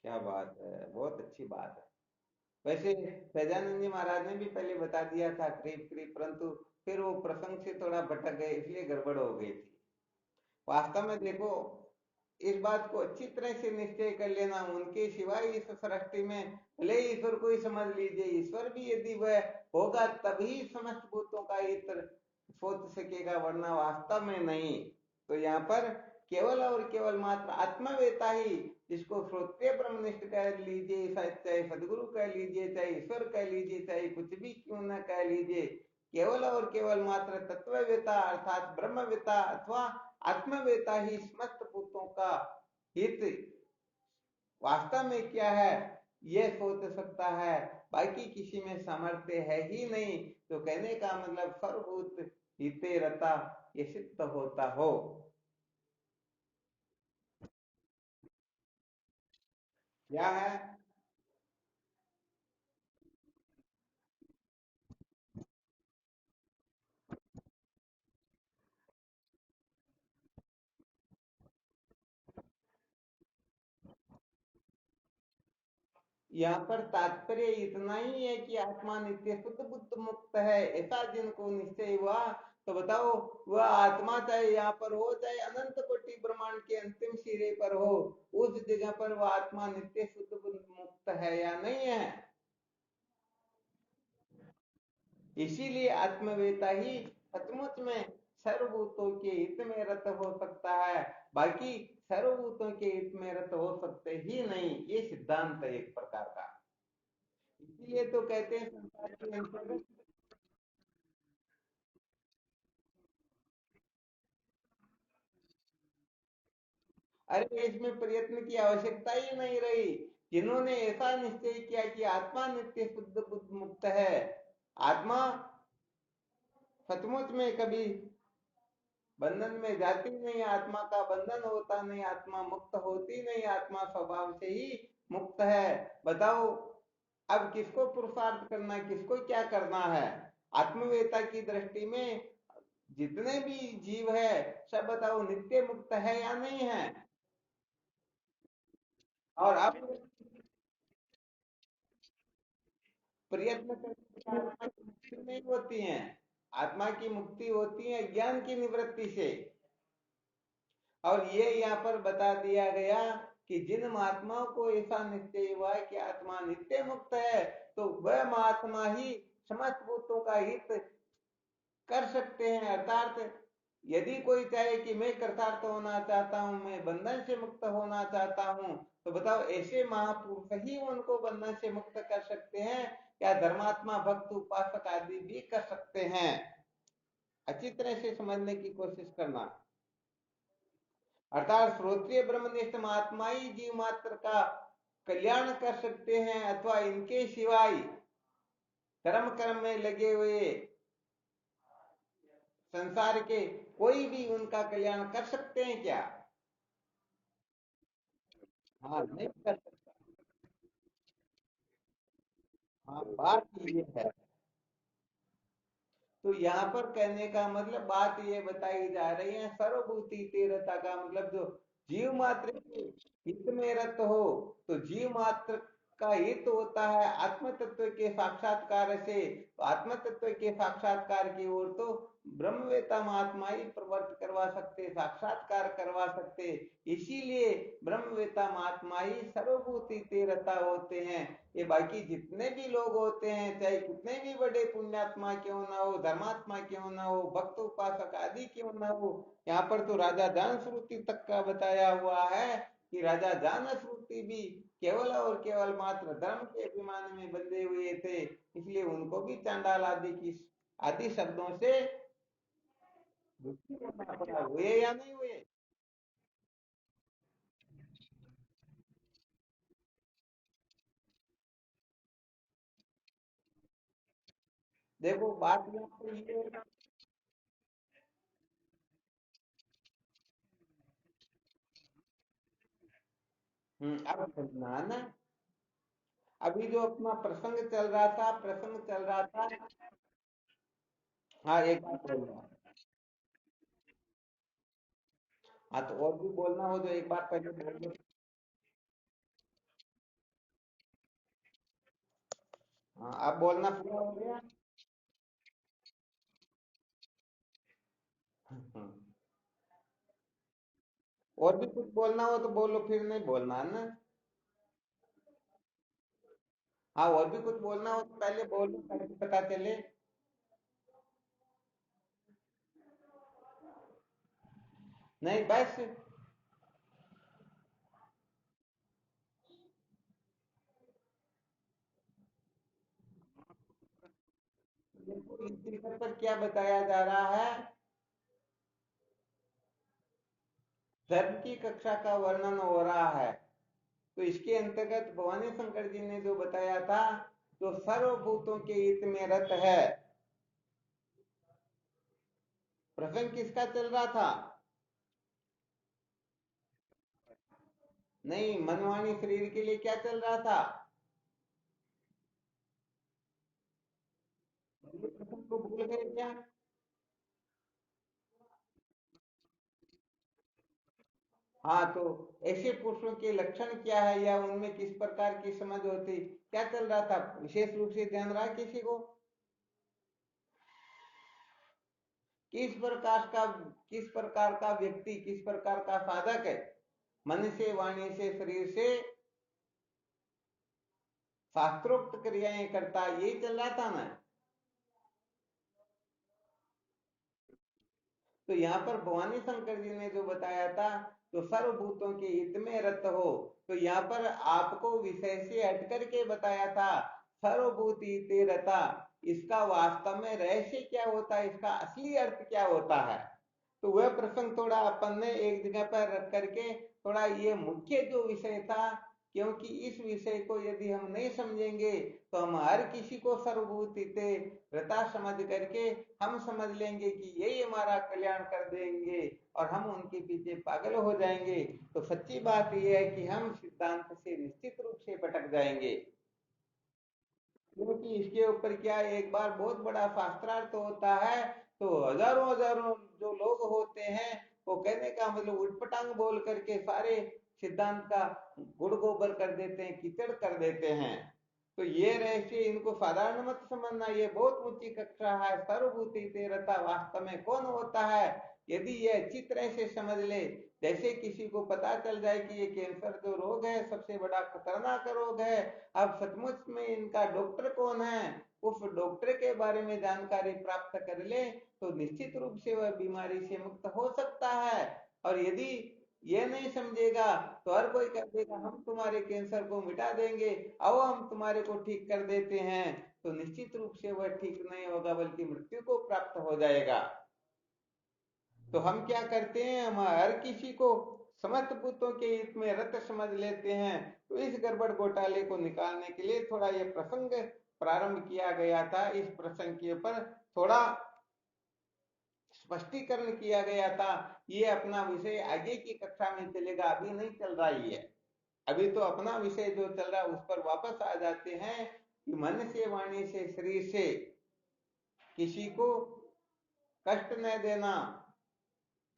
क्या बात है, बहुत अच्छी बात है। वैसे सहजानंद जी महाराज ने भी पहले बता दिया था करीब करीब, परंतु फिर वो प्रसंग से थोड़ा भटक गए, इसलिए गड़बड़ हो गई थी। वास्तव में देखो, इस बात को अच्छी तरह से निश्चय कर लेना, उनके सिवाय इस सृष्टि में भले ही ईश्वर को ही समझ लीजिए, ईश्वर भी यदि वह होगा तभी समस्त भूतों का हित सोच सकेगा, वरना वास्तव में नहीं। तो यहाँ पर केवल और केवल मात्र आत्मवेता ही, जिसको श्रोत्रिय ब्रह्मनिष्ठ कह लीजिए, चाहे सदगुरु कह लीजिए, चाहे ईश्वर कह लीजिए, चाहे कुछ भी क्यों न कह लीजिए, केवल और केवल मात्र तत्ववेता अर्थात ब्रह्मवेता अथवा आत्मवेता ही समस्त भूतों का हित वास्तव में क्या है यह सोच सकता है। बाकी किसी में सामर्थ्य है ही नहीं। तो कहने का मतलब सर्वभूत हिते रता, ये सिद्ध होता हो। क्या है? यहाँ पर तात्पर्य इतना ही है कि आत्मा नित्य शुद्ध बुद्ध मुक्त है, ऐसा जिनको निश्चय हुआ। तो बताओ, वह आत्मा चाहे यहाँ पर हो, चाहे अनंत कोटि ब्रह्मांड के अंतिम सिरे पर हो, उस जगह पर वह आत्मा नित्य शुद्ध बुद्ध मुक्त है या नहीं है? इसीलिए आत्मवेता ही सचमुच में सर्वभूतों के हित में रत हो सकता है। बाकी सर्वभूतों के हित में रत हो सकते ही नहीं, ये सिद्धांत है एक प्रकार का। इसीलिए तो कहते हैं संसार के अंतर्गत। अरे, इसमें प्रयत्न की आवश्यकता ही नहीं रही। जिन्होंने ऐसा निश्चय किया कि आत्मा नित्य शुद्ध बुद्ध मुक्त है, आत्मा सचमुच में कभी बंधन में जाती नहीं, आत्मा का बंधन होता नहीं, आत्मा मुक्त होती नहीं, आत्मा स्वभाव से ही मुक्त है। बताओ, अब किसको पुरुषार्थ करना, किसको क्या करना है? आत्मवेता की दृष्टि में जितने भी जीव है, सब बताओ नित्य मुक्त है या नहीं है? और अब प्रयत्न करने से आत्मा की मुक्ति नहीं होती है। आत्मा की मुक्ति होती है ज्ञान की निवृत्ति से। और ये यहाँ पर बता दिया गया कि जिन महात्माओं को ऐसा निश्चय हुआ है कि आत्मा नित्य मुक्त है, तो वह महात्मा ही समस्त भूतों का हित कर सकते हैं। अर्थात यदि कोई चाहे कि मैं कृतार्थ होना चाहता हूं, मैं बंधन से मुक्त होना चाहता हूं, तो बताओ ऐसे महापुरुष ही उनको बंधन से मुक्त कर सकते हैं, या धर्मात्मा भक्त उपासक आदि भी कर सकते हैं? अच्छी तरह से समझने की कोशिश करना। अर्थात श्रोत्रिय ब्रह्मनिष्ठ महात्मा ही जीव मात्र का कल्याण कर सकते हैं, अथवा इनके सिवाय धर्म कर्म में लगे हुए संसार के कोई भी उनका कल्याण कर सकते हैं क्या? हाँ, नहीं कर सकता। हाँ, बात ये है। तो यहाँ पर कहने का मतलब बात ये बताई जा रही है, सर्वभूति तीव्रता का मतलब जो जीव मात्र के हित में रत हो, तो जीव मात्र का हित होता है आत्म तत्व के साक्षात्कार से। तो आत्म तत्व के साक्षात्कार की ओर तो ब्रह्मवेता महात्मा ही प्रवर्त करवा सकते, साक्षात्कार करवा सकते। इसीलिए ब्रह्मवेता महात्मा ही सर्वभूति तेरता होते हैं। ये बाकी जितने भी लोग होते हैं, चाहे कितने भी बड़े पुण्यात्मा क्यों ना हो, धर्मात्मा क्यों ना हो, भक्त उपासक आदि क्यों ना हो, यहाँ पर तो राजा जान श्रुति तक का बताया हुआ है कि राजा जान श्रुति भी केवल और केवल मात्र धर्म के अभिमान में बंधे हुए थे, इसलिए उनको भी चांडाल आदि शब्दों से दुखी होना पड़ा। हुए या नहीं हुए? देखो बात यहाँ पे ये है। अब सुनना ना, अभी जो अपना प्रसंग चल रहा था, प्रसंग चल रहा था। हाँ एक बात बोल रहा हूँ। हाँ तो और भी बोलना हो तो एक बात पहले बोल दो। हाँ अब बोलना पूरा हो गया। हम्म, और भी कुछ बोलना हो तो बोलो, फिर नहीं बोलना है ना। हाँ और भी कुछ बोलना हो तो पहले बोलो ताकि पता चले। नहीं बस। देखो इस विषय पर क्या बताया जा रहा है, धर्म की कक्षा का वर्णन हो रहा है। तो इसके अंतर्गत भवानी शंकर जी ने जो बताया था, जो सर्वभूतों के हित में रत है। प्रसंग किसका चल रहा था? नहीं, मनवाणी शरीर के लिए क्या चल रहा था? ये प्रसंग को भूल गए क्या? हाँ तो ऐसे पुरुषों के लक्षण क्या है या उनमें किस प्रकार की समझ होती, क्या चल रहा था विशेष रूप से ध्यान रहा किसी को? किस प्रकार का व्यक्ति, किस प्रकार का साधक है, मन से वाणी से शरीर से शास्त्रोक्त क्रियाएं करता, यही चल रहा था ना। तो यहाँ पर भवानी शंकर जी ने जो बताया था, तो सर्वभूतों के हित में रत हो, तो यहाँ पर आपको विषय से हट करके बताया था सर्वभूति ते रता। इसका वास्तव में रहस्य क्या होता है, इसका असली अर्थ क्या होता है? तो वह प्रसंग थोड़ा अपन ने एक जगह पर रख करके, थोड़ा ये मुख्य जो विषय था, क्योंकि इस विषय को यदि हम नहीं समझेंगे तो हम हर किसी को सर्वभूति ते व्रता समझ करके हम समझ लेंगे कि यही हमारा कल्याण कर देंगे और हम उनके पीछे पागल हो जाएंगे। तो सच्ची बात यह है कि हम सिद्धांत से निश्चित रूप से भटक जाएंगे। क्योंकि इसके ऊपर क्या, एक बार बहुत बड़ा शास्त्रार्थ होता है तो हजारों हजारों जो लोग होते हैं, वो कहने का मतलब उटपटांग बोल करके सारे सिद्धांत का गुड़ गोबर कर देते हैं, कीचड़ कर देते हैं। तो ये रहस्य इनको साधारण मत समझना, ये बहुत ऊंची कक्षा है। सर्वभूति तेरता वास्तव में कौन होता है, यदि ये अच्छी तरह से समझ ले, जैसे किसी को पता चल जाए कि ये कैंसर जो रोग है सबसे बड़ा खतरनाक रोग है, अब सचमुच में इनका डॉक्टर कौन है, उस डॉक्टर के बारे में जानकारी प्राप्त कर ले, तो निश्चित रूप से वह बीमारी से मुक्त हो सकता है। और यदि ये नहीं समझेगा तो हर कोई कह देगा हम तुम्हारे कैंसर को मिटा देंगे, आओ हम तुम्हारे को ठीक कर देते हैं, तो निश्चित रूप से वह ठीक नहीं होगा बल्कि मृत्यु को प्राप्त हो जाएगा। तो हम क्या करते हैं, हम हर किसी को समस्त भूतों के हित में रत समझ लेते हैं। तो इस गड़बड़ घोटाले को निकालने के लिए थोड़ा ये प्रसंग प्रारंभ किया गया था, इस प्रसंग के ऊपर थोड़ा स्पष्टीकरण किया गया था। ये अपना विषय आगे की कक्षा में चलेगा, अभी नहीं चल रहा ही है। अभी तो अपना विषय जो चल रहा है उस पर वापस आ जाते हैं कि मन से वाणी से शरीर से किसी को कष्ट न देना,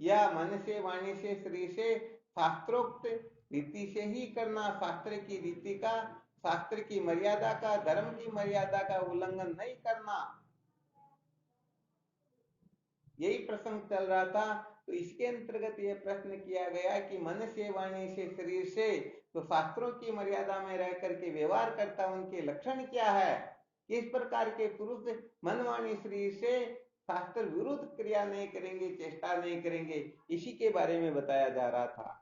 या मन से वाणी से शरीर से शास्त्रोक्त रीति से ही करना, शास्त्र की रीति का, शास्त्र की मर्यादा का, धर्म की मर्यादा का उल्लंघन नहीं करना। यही प्रसंग चल रहा था। तो इसके अंतर्गत यह प्रश्न किया गया कि मन से, वाणी से, शरीर से, तो शास्त्रों की मर्यादा में रह करके व्यवहार करता उनके लक्षण क्या है, किस प्रकार के पुरुष मन, वाणी, शरीर से शास्त्र विरुद्ध क्रिया नहीं करेंगे, चेष्टा नहीं करेंगे, इसी के बारे में बताया जा रहा था।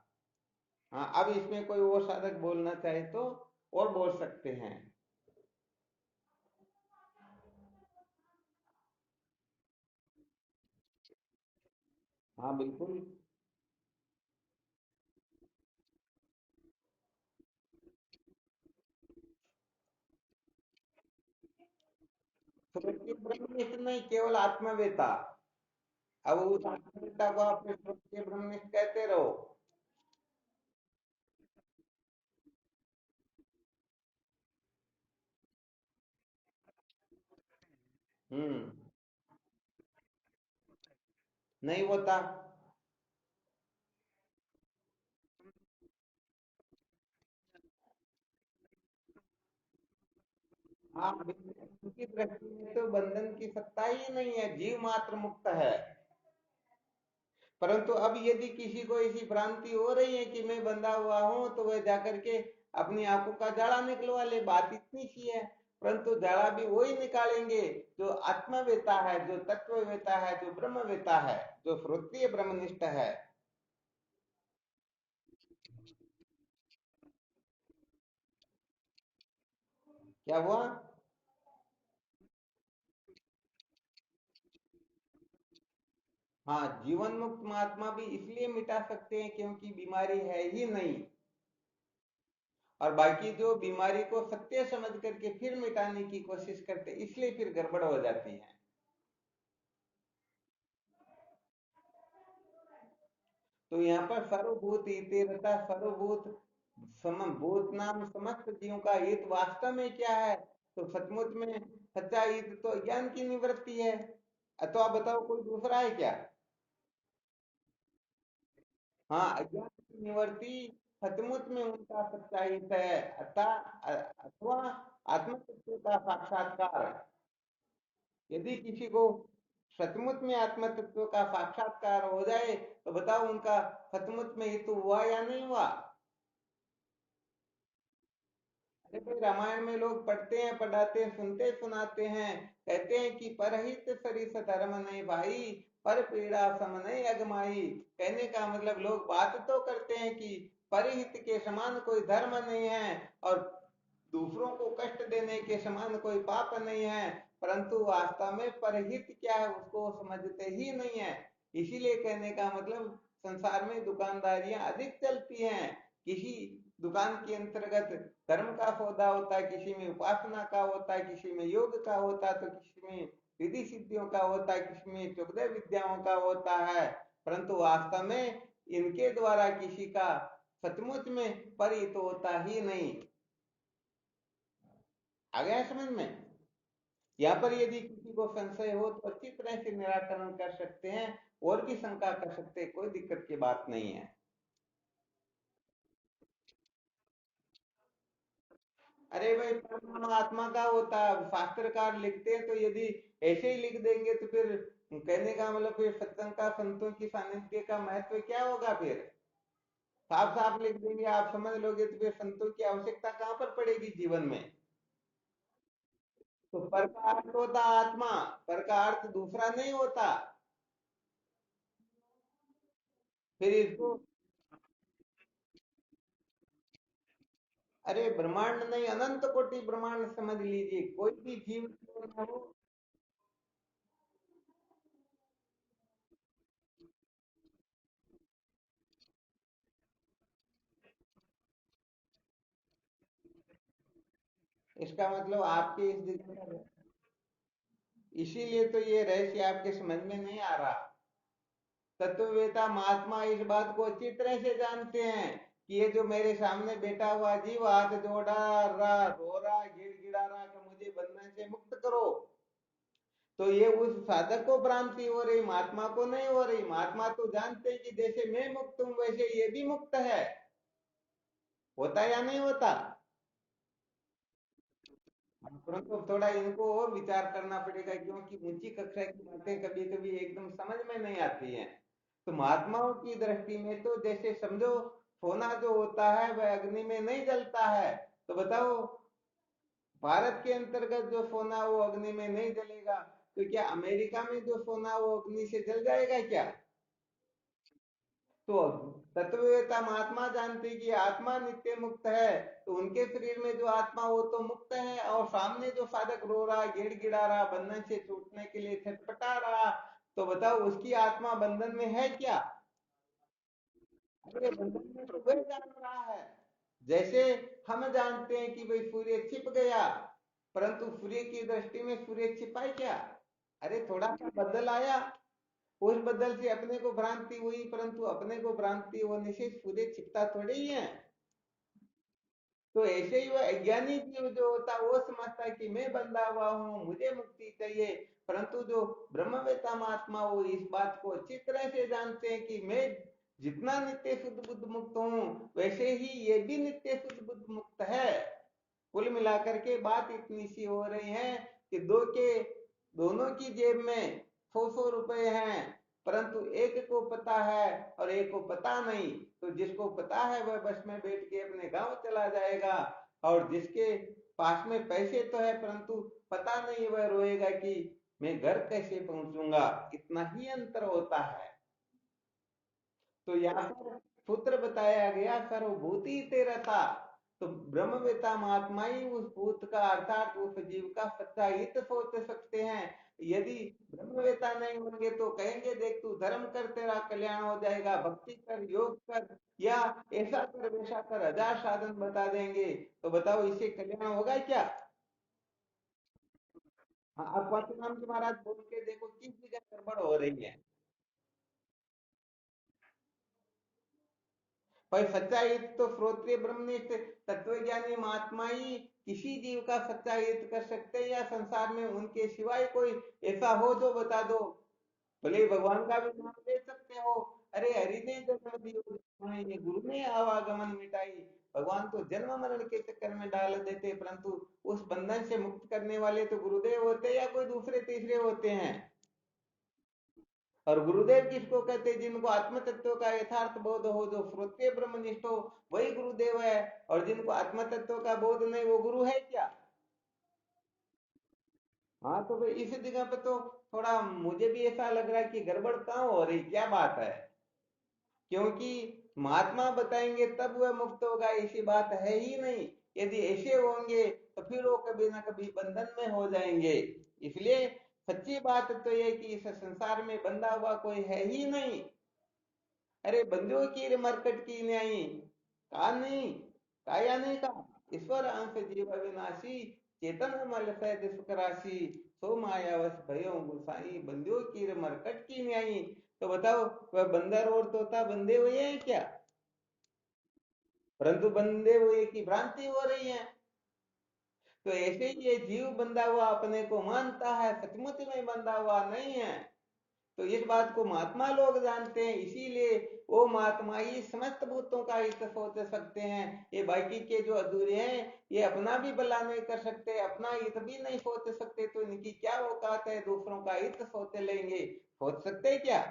हाँ, अब इसमें कोई और साधक बोलना चाहे तो और बोल सकते हैं। हाँ बिल्कुल। स्वरूप ब्रह्मनिष्ठ नहीं, केवल आत्मवेता। अब उस आत्मवेता को अपने स्वरूप के ब्रह्मनिष्ठ कहते रहो। हम्म। नहीं होता। हाँ उनकी दृष्टि में तो बंधन की सत्ता ही नहीं है, जीव मात्र मुक्त है। परंतु अब यदि किसी को ऐसी भ्रांति हो रही है कि मैं बंधा हुआ हूं, तो वह जाकर के अपनी आंखों का जाड़ा निकलवा ले, बात इतनी सी है। परंतु जाड़ा भी वही निकालेंगे जो आत्मवेता है, जो तत्ववेता है, जो ब्रह्मवेता है, जो श्रोत्रिय ब्रह्मनिष्ठ है। क्या हुआ? हाँ, जीवन मुक्त महात्मा भी इसलिए मिटा सकते हैं क्योंकि बीमारी है ही नहीं। और बाकी जो बीमारी को सत्य समझ करके फिर मिटाने की कोशिश करते, इसलिए फिर गड़बड़ हो जाती है। तो यहाँ पर सर्वभूत हितेरता, सर्वभूत समभूत नाम समस्त जीवों का हित वास्तव में क्या है? तो सचमुच में सच्चा हित तो ज्ञान की निवृत्ति है। अथवा बताओ कोई दूसरा है क्या? हाँ, अज्ञान की निवृत्ति सचमुच में उनका सच्चा हित है, अथवा आत्म तत्व का साक्षात्कार। यदि किसी को सचमुच में आत्म तत्व का साक्षात्कार हो जाए, तो बताओ उनका सचमुच में हित हुआ या नहीं हुआ? अरे भाई, रामायण में लोग पढ़ते हैं, पढ़ाते हैं, सुनते सुनाते हैं, कहते हैं कि परहित सरिस धर्म नहीं भाई, पर पीड़ा सम नहीं अगमाई। कहने का मतलब लोग बात तो करते हैं कि परहित के समान कोई धर्म नहीं है, और दूसरों को कष्ट देने के समान कोई पाप नहीं है, परंतु वास्तव में परहित क्या है उसको समझते ही नहीं है। इसीलिए कहने का मतलब संसार में दुकानदारियां अधिक चलती हैं। किसी दुकान के अंतर्गत धर्म का सौदा होता है, किसी में उपासना का होता है, किसी में योग का होता है, तो किसी में रिद्धि सिद्धियों का होता है, किसी में 14 विद्याओं का होता है। परंतु वास्तव में इनके द्वारा किसी का सचमुच में परिहित होता ही नहीं। आ गया समझ में? यहाँ पर यदि किसी को संशय हो तो अच्छी तरह से निराकरण कर सकते हैं, और भी शंका कर सकते हैं, कोई दिक्कत की बात नहीं है। अरे भाई, परिणाम आत्मा का होता है। शास्त्रकार लिखते हैं तो यदि ऐसे ही लिख देंगे तो फिर कहने का मतलब फिर सत्संग का, संतों की सानिध्य का महत्व क्या होगा? फिर साफ साफ लिख देंगे, आप समझ लोगे, तो फिर संतों की आवश्यकता कहाँ पर पड़ेगी जीवन में? तो पर का अर्थ होता आत्मा, पर का अर्थ दूसरा नहीं होता। फिर इसको, अरे ब्रह्मांड नहीं, अनंत कोटि ब्रह्मांड समझ लीजिए, कोई भी जीव क्यों ना हो। इसका मतलब आपके इस दिशा में, इसीलिए तो ये रहस्य आपके समझ में नहीं आ रहा। तत्ववेता महात्मा इस बात को अच्छी तरह से जानते हैं कि ये जो मेरे सामने बैठा हुआ जीव हाथ जोड़ा रहा, रो रहा, गिड़गिड़ा रहा कि मुझे बंधन से मुक्त करो, तो ये उस साधक को भ्रांति हो रही, महात्मा को नहीं हो रही। महात्मा तो जानते हैं कि जैसे मैं मुक्त हूं वैसे ये भी मुक्त है। होता या नहीं होता? परंतु थोड़ा इनको और विचार करना पड़ेगा, क्योंकि ऊंची कक्षा की बातें कभी कभी एकदम समझ में नहीं आती हैं। तो महात्माओं की दृष्टि में तो जैसे समझो, सोना जो होता है वह अग्नि में नहीं जलता है। तो बताओ, भारत के अंतर्गत जो सोना वो अग्नि में नहीं जलेगा, तो क्या अमेरिका में जो सोना वो अग्नि से जल जाएगा क्या? तो तत्ववेता महात्मा जानते कि आत्मा नित्य मुक्त है, तो उनके शरीर में जो आत्मा वो तो मुक्त है, और सामने जो साधक रो रहा, गिड़गिड़ा रहा, बंधन से छूटने के लिए छटपटा रहा, तो बताओ उसकी आत्मा बंधन में है क्या? अरे बंधन में तो वह जान रहा है। जैसे हम जानते हैं कि भाई सूर्य छिप गया, परंतु सूर्य की दृष्टि में सूर्य छिपा है क्या? अरे थोड़ा सा बदल आया, उस बदल से अपने को भ्रांति हुई, परंतु अपने को भ्रांति होने से सूर्य छिपता थोड़ी ही है। तो ऐसे ही वह अज्ञानी जीव जो होता है वो समझता है कि मैं बंधा हुआ हूँ, मुझे मुक्ति चाहिए। परंतु जो ब्रह्मवेत्ता महात्मा वो इस बात को अच्छी तरह से जानते हैं कि मैं जितना नित्य शुद्ध बुद्ध मुक्त हूँ, वैसे ही ये भी नित्य शुद्ध बुद्ध मुक्त है। कुल मिलाकर के बात इतनी सी हो रही है कि दोनों की जेब में 100-100 रुपए हैं, परंतु एक को पता है और एक को पता नहीं। तो जिसको पता है वह बस में बैठ के अपने गांव चला जाएगा, और जिसके पास में पैसे तो है परंतु पता नहीं, वह रोएगा कि मैं घर कैसे पहुंचूंगा। इतना ही अंतर होता है। तो यहाँ पर सूत्र बताया गया, सर्वभूति तेरा था। तो ब्रह्मवेता महात्मा ही उस भूत का अर्थात उस जीव का सच्चा हित सोच सकते हैं। यदि ब्रह्मवेता नहीं होंगे तो कहेंगे देख तू धर्म कर, तेरा कल्याण हो जाएगा, भक्ति कर, योग कर, या ऐसा कर वैसा कर, हजार साधन बता देंगे। तो बताओ इससे कल्याण होगा क्या? हाँ, आप परशुराम जी महाराज बोल के देखो किस जगह गड़बड़ हो रही है। भाई सच्चा हित तो श्रोत्रिय ब्रह्मनिष्ठ तत्वज्ञानी महात्मा ही किसी जीव का सच्चा हित कर सकते हैं, या संसार में उनके सिवाय कोई ऐसा हो जो बता दो। भले भगवान का भी नाम ले सकते हो। अरे हरि ने जन्म दियो, ये गुरु ने आवागमन मिटाई। भगवान तो जन्म मरण के चक्कर में डाल देते, परंतु उस बंधन से मुक्त करने वाले तो गुरुदेव होते या कोई दूसरे तीसरे होते हैं। और गुरुदेव किसको कहते हैं? जिनको आत्म तत्व का यथार्थ बोध हो, जो श्रोत्रिय ब्रह्मनिष्ठ हो, वही गुरुदेव है। और जिनको आत्म तत्व का बोध नहीं, वो गुरु है क्या? हाँ, तो भाई इस जगह पे तो थोड़ा मुझे भी ऐसा लग रहा है कि गड़बड़ कहाँ हो रही, क्या बात है। क्योंकि महात्मा बताएंगे तब वह मुक्त होगा, ऐसी बात है ही नहीं। यदि ऐसे होंगे तो फिर वो कभी ना कभी बंधन में हो जाएंगे। इसलिए सच्ची बात तो यह कि इस संसार में बंधा हुआ कोई है ही नहीं। अरे बंधुओं की मरकट की न्यायी, का नहीं, काया नहीं का, ईश्वर अंश जीव अविनाशी, चेतन मल सहित सुख राशि, सो मायावश भयो गुसाई, बंधुओं की मरकट की न्यायी। तो बताओ, वह बंदर और तोता बंधे हुए हैं क्या? परंतु बंधे हुए की भ्रांति हो रही है। तो ऐसे ही ये जीव बंधा हुआ अपने को मानता है, सचमुच में बंधा हुआ नहीं है। तो इस बात को महात्मा लोग जानते हैं, इसीलिए वो महात्मा ही समस्त भूतों का हित सोच सकते हैं। ये बाकी के जो अधूरे हैं, ये अपना भी भला नहीं कर सकते, अपना हित भी नहीं सोच सकते, तो इनकी क्या औकात है दूसरों का हित सोच लेंगे? सोच सकते हैं क्या?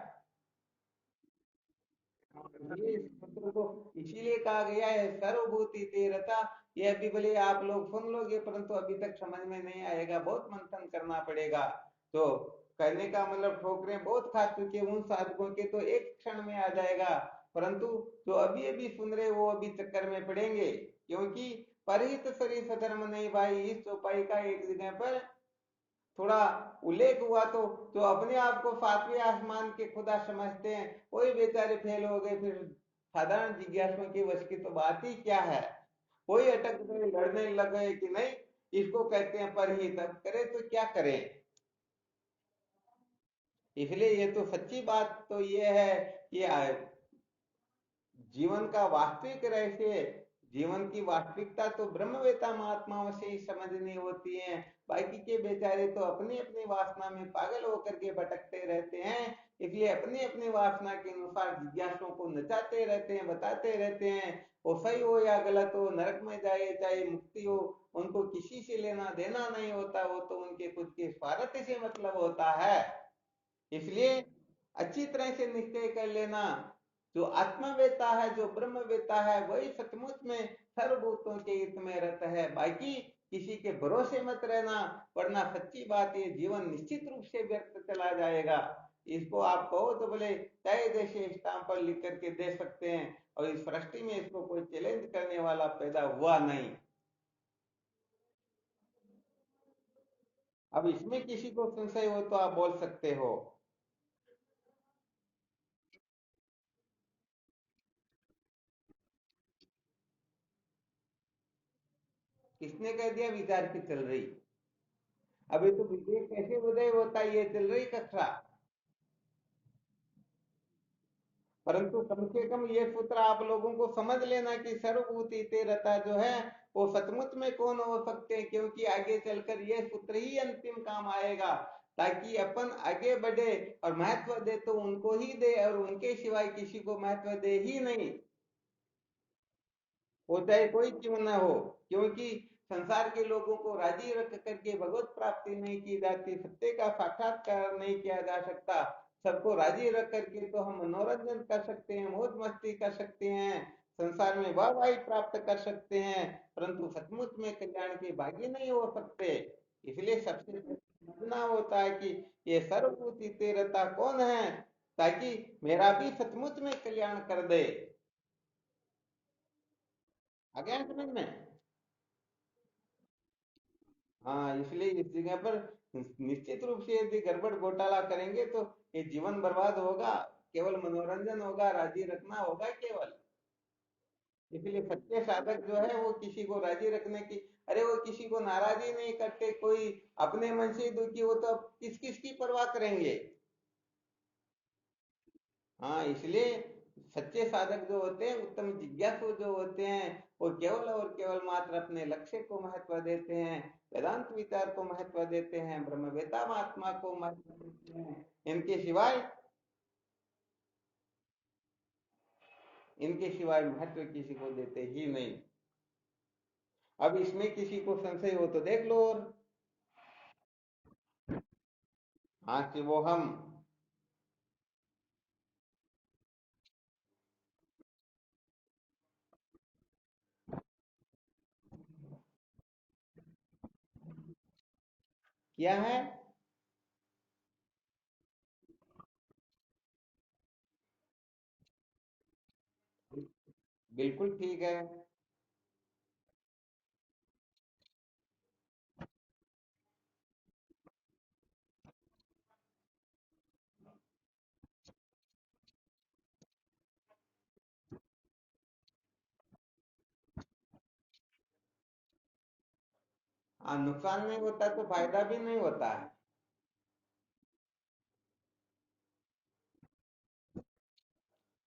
ये सूत्र को इसीलिए कहा गया है सर्वभूति तेरता। ये अभी भले आप लोग सुन लोगे, परंतु अभी तक समझ में नहीं आएगा, बहुत मंथन करना पड़ेगा। तो कहने का मतलब ठोकरें बहुत खा चुके उन साधकों के तो एक क्षण में आ जाएगा, परंतु जो अभी अभी सुन रहे वो अभी चक्कर में पड़ेंगे। क्योंकि परिहित शरीर धर्म नहीं भाई, इस चौपाई का एक जगह पर थोड़ा उल्लेख हुआ, तो जो अपने आप को सातवें आसमान के खुदा समझते हैं वही बेचारे फेल हो गए। फिर साधारण जिज्ञासुओं की वश की तो बात ही क्या है। कोई अटक गए, लड़ने लग गए कि नहीं इसको कहते हैं पर ही, तब करे तो क्या करें। इसलिए ये तो सच्ची बात तो ये है कि जीवन का वास्तविक रहस्य, जीवन की वास्तविकता तो ब्रह्मवेता महात्माओं से ही समझनी होती है। बाकी के बेचारे तो अपनी अपनी वासना में पागल होकर के भटकते रहते हैं। इसलिए अपनी अपनी वासना के अनुसार जिज्ञासुओं को नचाते रहते हैं, बताते रहते हैं। वो सही हो या गलत हो, नरक में जाए चाहे मुक्ति हो, उनको किसी से लेना देना नहीं होता, वो तो उनके खुद के स्वार्थ से मतलब होता है। इसलिए अच्छी तरह से निश्चय कर लेना, जो आत्मवेता है, जो ब्रह्मवेता है, वही सचमुच में सर्वभूतों के हित में रहता है। बाकी किसी के भरोसे मत रहना, वरना सच्ची बात ये जीवन निश्चित रूप से व्यर्थ चला जाएगा। इसको आप कहो तो बोले चाहे जैसे स्टाम्प पर लिख करके दे सकते हैं, और इस सृष्टि में इसको कोई चैलेंज करने वाला पैदा हुआ नहीं। अब इसमें किसी को संशय हो तो आप बोल सकते हो। किसने कह दिया विचार की चल रही? अभी तो विवेक कैसे उदय होता है, ये चल रही कक्षा। परंतु कम से कम ये सूत्र आप लोगों को समझ लेना कि सर्वभूति तेरता जो है वो सचमुच में कौन हो सकते हैं, क्योंकि आगे चलकर ये सूत्र ही अंतिम काम आएगा, ताकि अपन आगे बढ़े और महत्व दे तो उनको ही दे, और उनके सिवाय किसी को महत्व दे ही नहीं, वो चाहे कोई क्यों ना हो। क्योंकि संसार के लोगों को राजी रख करके भगवत प्राप्ति नहीं की जाती, सत्य का साक्षात्कार नहीं किया जा सकता। सबको राजी रख करके तो हम मनोरंजन कर सकते हैं, मौज मस्ती कर सकते हैं, संसार में वाहवाही प्राप्त कर सकते हैं, परंतु सचमुच में कल्याण के भागी नहीं हो सकते। इसलिए सबसे समझना होता है कि ये सर्वभूति तेरता कौन है, ताकि मेरा भी सचमुच में कल्याण कर दे। आ गया समझ में? हाँ, इसलिए इस जगह पर निश्चित रूप से यदि गड़बड़ घोटाला करेंगे तो ये जीवन बर्बाद होगा, केवल मनोरंजन होगा, राजी रखना होगा केवल। इसलिए सच्चे साधक जो है वो किसी को राजी रखने की, अरे वो किसी को नाराज ही नहीं करते, कोई अपने मन से ही दुखी हो तो अब किस किस की परवाह करेंगे। हाँ, इसलिए सच्चे साधक जो होते हैं, उत्तम जिज्ञासु जो होते हैं, वो केवल और केवल मात्र अपने लक्ष्य को महत्व देते हैं, वेदांत विचार को महत्व देते हैं, ब्रह्मवेता महात्मा को महत्व देते हैं। इनके सिवाय महत्व किसी को देते ही नहीं। अब इसमें किसी को संशय हो तो देख लो। और हाँ कि वो हम क्या है? बिल्कुल ठीक है। हाँ, नुकसान नहीं होता तो फायदा भी नहीं होता है।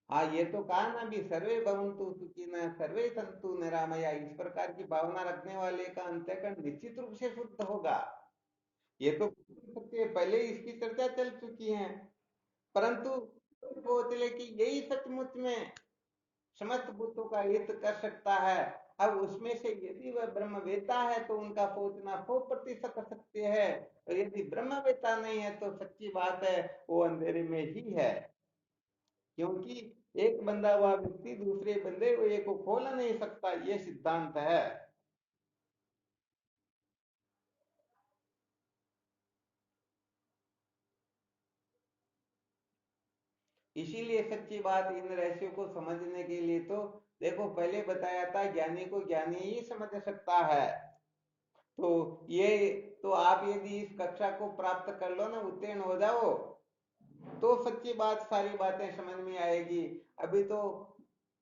हाँ, ये तो कहा ना भी, सर्वे भवन्तु सुखिनः सर्वे सन्तु निरामया, इस प्रकार की भावना रखने वाले का अंतःकरण निश्चित रूप से शुद्ध होगा। ये तो सत्य, पहले ही इसकी चर्चा चल चुकी है। परंतु वो चले कि यही सचमुच में समस्त भूतों का हित कर सकता है। अब उसमें से यदि वह ब्रह्मवेता है तो उनका सोचना 100% सत्य है, और यदि ब्रह्मवेता नहीं है तो सच्ची बात है, वो अंधेरे में ही है। क्योंकि एक बंधा हुआ व्यक्ति दूसरे बंधे हुए को खोल नहीं सकता, ये सिद्धांत है। इसीलिए सच्ची बात, इन रहस्यों को समझने के लिए तो देखो पहले बताया था, ज्ञानी को ज्ञानी ही समझ सकता है। तो ये, तो आप यदि इस कक्षा को प्राप्त कर लो ना, उत्तीर्ण हो जाओ, तो सच्ची बात सारी बातें समझ में आएगी। अभी तो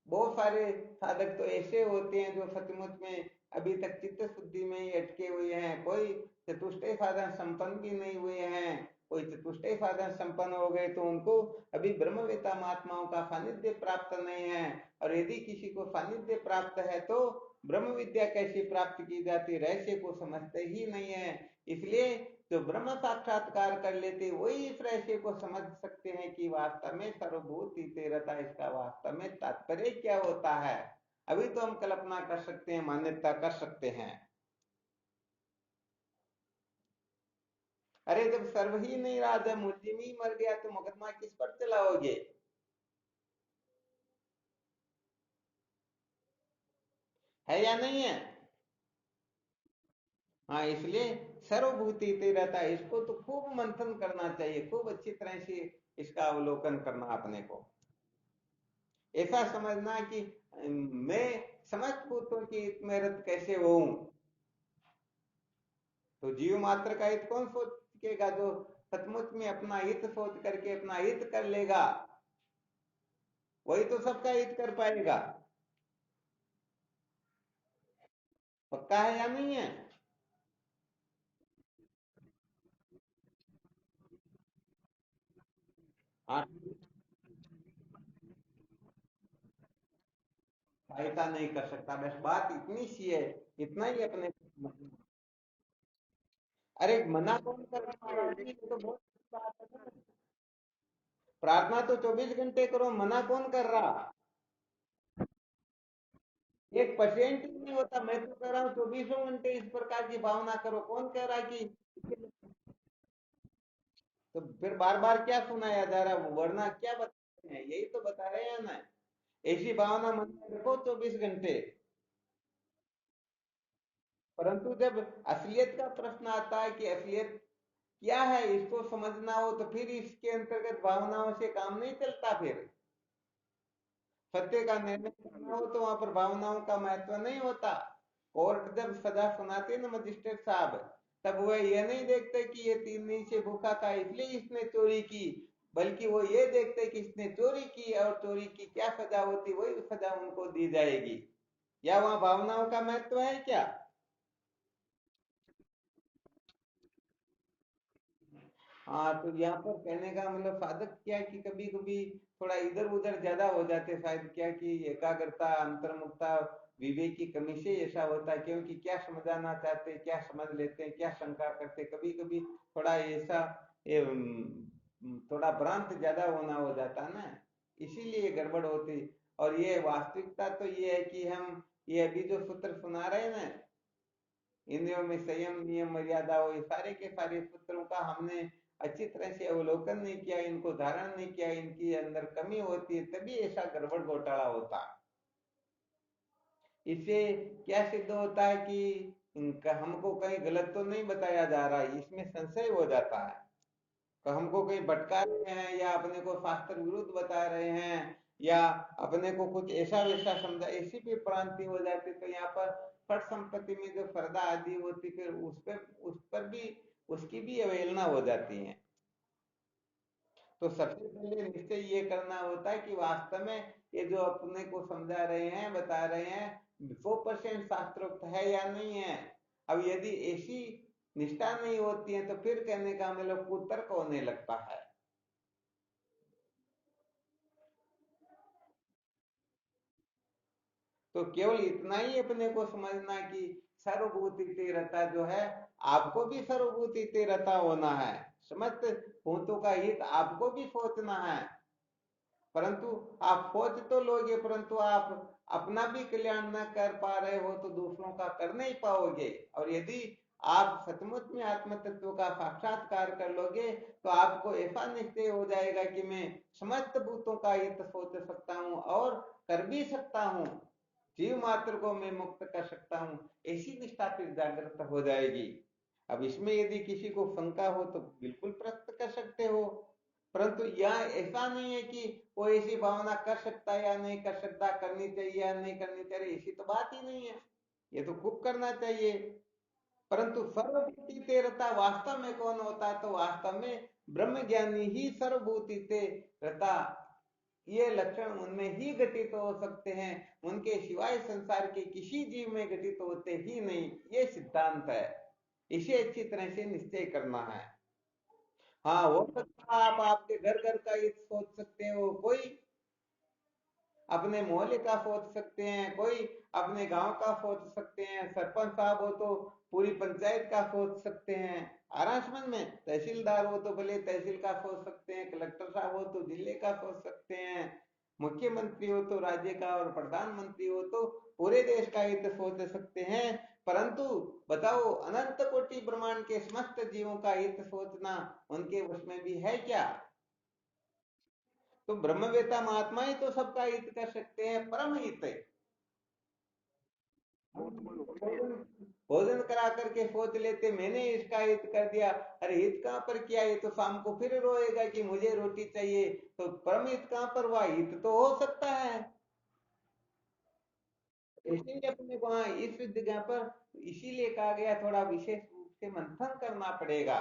बहुत सारे साधक तो ऐसे होते हैं जो सचमुच में अभी तक चित्त शुद्धि में ही अटके हुए हैं, कोई चतुष्टय साधन संपन्न भी नहीं हुए हैं। कोई चतुष्टय साधन संपन्न हो गए तो उनको अभी ब्रह्मवेता महात्माओं का सानिध्य प्राप्त नहीं है। और यदि किसी को सानिध्य प्राप्त है तो ब्रह्म विद्या कैसे प्राप्त की जाती, रहस्य को समझते ही नहीं है। इसलिए जो ब्रह्म साक्षात्कार कर लेते वही इस रहस्य को समझ सकते हैं कि वास्तव में सर्वभूत स्थित रहता है, इसका वास्तव में तात्पर्य क्या होता है। अभी तो हम कल्पना कर सकते हैं, मान्यता कर सकते हैं। अरे जब सर्व ही नहीं रहा, जब मुलजिम ही मर गया तो मुकदमा किस पर चलाओगे? है या नहीं है? हाँ, इसलिए सर्वभूति रहता है, इसको तो खूब मंथन करना चाहिए, खूब अच्छी तरह से इसका अवलोकन करना अपने को। ऐसा समझना कि मैं समस्त भूतों की हित में रत कैसे होऊं। तो जीव मात्र का हित कौन सोच सकेगा? जो सचमुच में अपना हित सोच करके अपना हित कर लेगा, वही तो सबका हित कर पाएगा। पक्का है या नहीं है? हाँ, सहायता नहीं कर सकता, बस बात इतनी सी है। इतना ही अपने। अरे मना कौन कर रहा है? ये तो बहुत बात है ना। प्रार्थना तो 24 घंटे करो, मना कौन कर रहा? 1% ही नहीं होता। मैं तो कह रहा हूँ 24 घंटे इस प्रकार की भावना करो। कौन कह रहा है कि? तो फिर बार बार क्या सुनाया जा रहा है? वरना क्या बता रहे हैं? यही तो बता रहे हैं ना। ऐसी भावना मन में रखो 24 घंटे। परंतु जब असलियत का प्रश्न आता है कि असलियत क्या है, इसको समझना हो, तो फिर इसके अंतर्गत भावनाओं से काम नहीं चलता। फिर सत्य का निर्णय करना हो तो वहां पर भावनाओं का महत्व नहीं होता। कोर्ट जब सजा सुनाते ना मजिस्ट्रेट साहब, तब वह यह नहीं देखते कि ये 3 दिन से भूखा था इसलिए इसने चोरी की, बल्कि वो ये देखते कि इसने चोरी की और चोरी की क्या सजा होती, वही सजा उनको दी जाएगी। या वहां भावनाओं का महत्व है क्या? हाँ, तो यहाँ पर कहने का मतलब साधक क्या कि कभी कभी थोड़ा इधर उधर ज्यादा हो जाते, शायद क्या कि एकाग्रता अंतर्मुखता विवेक की कमी से ऐसा होता है। क्योंकि क्या समझाना चाहते हैं, क्या समझ लेते हैं, क्या शंका करते हैं, कभी कभी थोड़ा ऐसा थोड़ा भ्रांत ज्यादा होना हो जाता है ना, इसीलिए गड़बड़ होती। और ये वास्तविकता तो ये है कि हम ये अभी जो सूत्र सुना रहे हैं ना, इंद्रियों में संयम नियम मर्यादा हो, ये सारे के सारे सूत्रों का हमने अच्छी तरह से अवलोकन नहीं किया, इनको धारण नहीं किया, इनकी अंदर कमी होती है, तभी ऐसा गड़बड़ घोटाला होता। इससे क्या सिद्ध होता है कि हमको कहीं गलत तो नहीं बताया जा रहा है, इसमें संशय हो जाता है। तो हमको कहीं भटका रहे हैं, या अपने को शास्त्र विरुद्ध बता रहे हैं, या अपने को कुछ ऐसा वैसा समझा, ऐसी भी भ्रांति हो जाती। तो यहाँ पर फट संपत्ति में जो पर्दा आदि होती, फिर उस पर भी उसकी भी अवहेलना हो जाती है। तो सबसे पहले निश्चय ये करना होता है कि वास्तव में ये जो अपने को समझा रहे हैं, बता रहे हैं, 100% शास्त्रोक्त है या नहीं है। अब यदि ऐसी निष्ठा नहीं होती है, तो फिर कहने का मतलब कुतर्क होने लगता है। तो केवल इतना ही अपने को समझना कि सर्वभूति रहता जो है, आपको भी सर्वभूति रहता होना है। समस्त भूतों का हित आपको भी सोचना है। परंतु आप सोच तो लोगे, परंतु आप अपना भी कल्याण न कर पा रहे हो, तो दूसरों का कर नहीं पाओगे। और यदि आप सचमुच में आत्म तत्व का साक्षात्कार कर लोगे, तो आपको ऐसा निश्चय हो जाएगा कि मैं समस्त भूतों का हित सोच सकता हूँ और कर भी सकता हूँ। जीव मात्र को मैं मुक्त कर सकता हूँ, ऐसी निष्ठा फिर जागृत हो जाएगी। अब इसमें यदि किसी को शंका हो तो बिल्कुल प्रश्न कर सकते हो। परंतु यह ऐसा नहीं है कि वो ऐसी भावना कर सकता है या नहीं कर सकता, करनी चाहिए या नहीं करनी चाहिए, ऐसी तो बात ही नहीं है। ये तो खूब करना चाहिए। परंतु सर्वभूति तेरता वास्तव में कौन होता है? तो वास्तव में ब्रह्म ज्ञानी ही सर्वभूति तेरता, ये लक्षण उनमें ही घटित हो सकते हैं, उनके सिवाय संसार के किसी जीव में घटित होते ही नहीं। ये सिद्धांत है, इसे अच्छी तरह से निश्चय करना है। हाँ, हो सकता है आप आपके घर घर का ये सोच सकते हो, कोई अपने मोहल्ले का सोच सकते हैं, कोई अपने गांव का सोच सकते हैं, सरपंच साहब हो तो पूरी पंचायत का सोच सकते हैं। आराम समझ में, तहसीलदार हो तो भले तहसील का सोच सकते हैं, कलेक्टर साहब हो तो जिले का सोच सकते हैं, मुख्यमंत्री हो तो राज्य का, और प्रधानमंत्री हो तो पूरे देश का हित सोच सकते हैं। परंतु बताओ, अनंत कोटि ब्रह्मांड के समस्त जीवों का हित सोचना उनके वश में भी है क्या? तो ब्रह्मवेता महात्मा ही तो सबका हित कर सकते हैं, परम हित है। भोजन भोजन करा करके सोच लेते मैंने इसका हित कर दिया, अरे हित कहाँ पर किया? ये तो शाम को फिर रोएगा कि मुझे रोटी चाहिए। तो परम हित कहाँ पर हुआ? हित तो हो सकता है। इसीलिए अपने को हाँ इस जगह पर इसीलिए कहा गया थोड़ा विशेष रूप से मंथन करना पड़ेगा।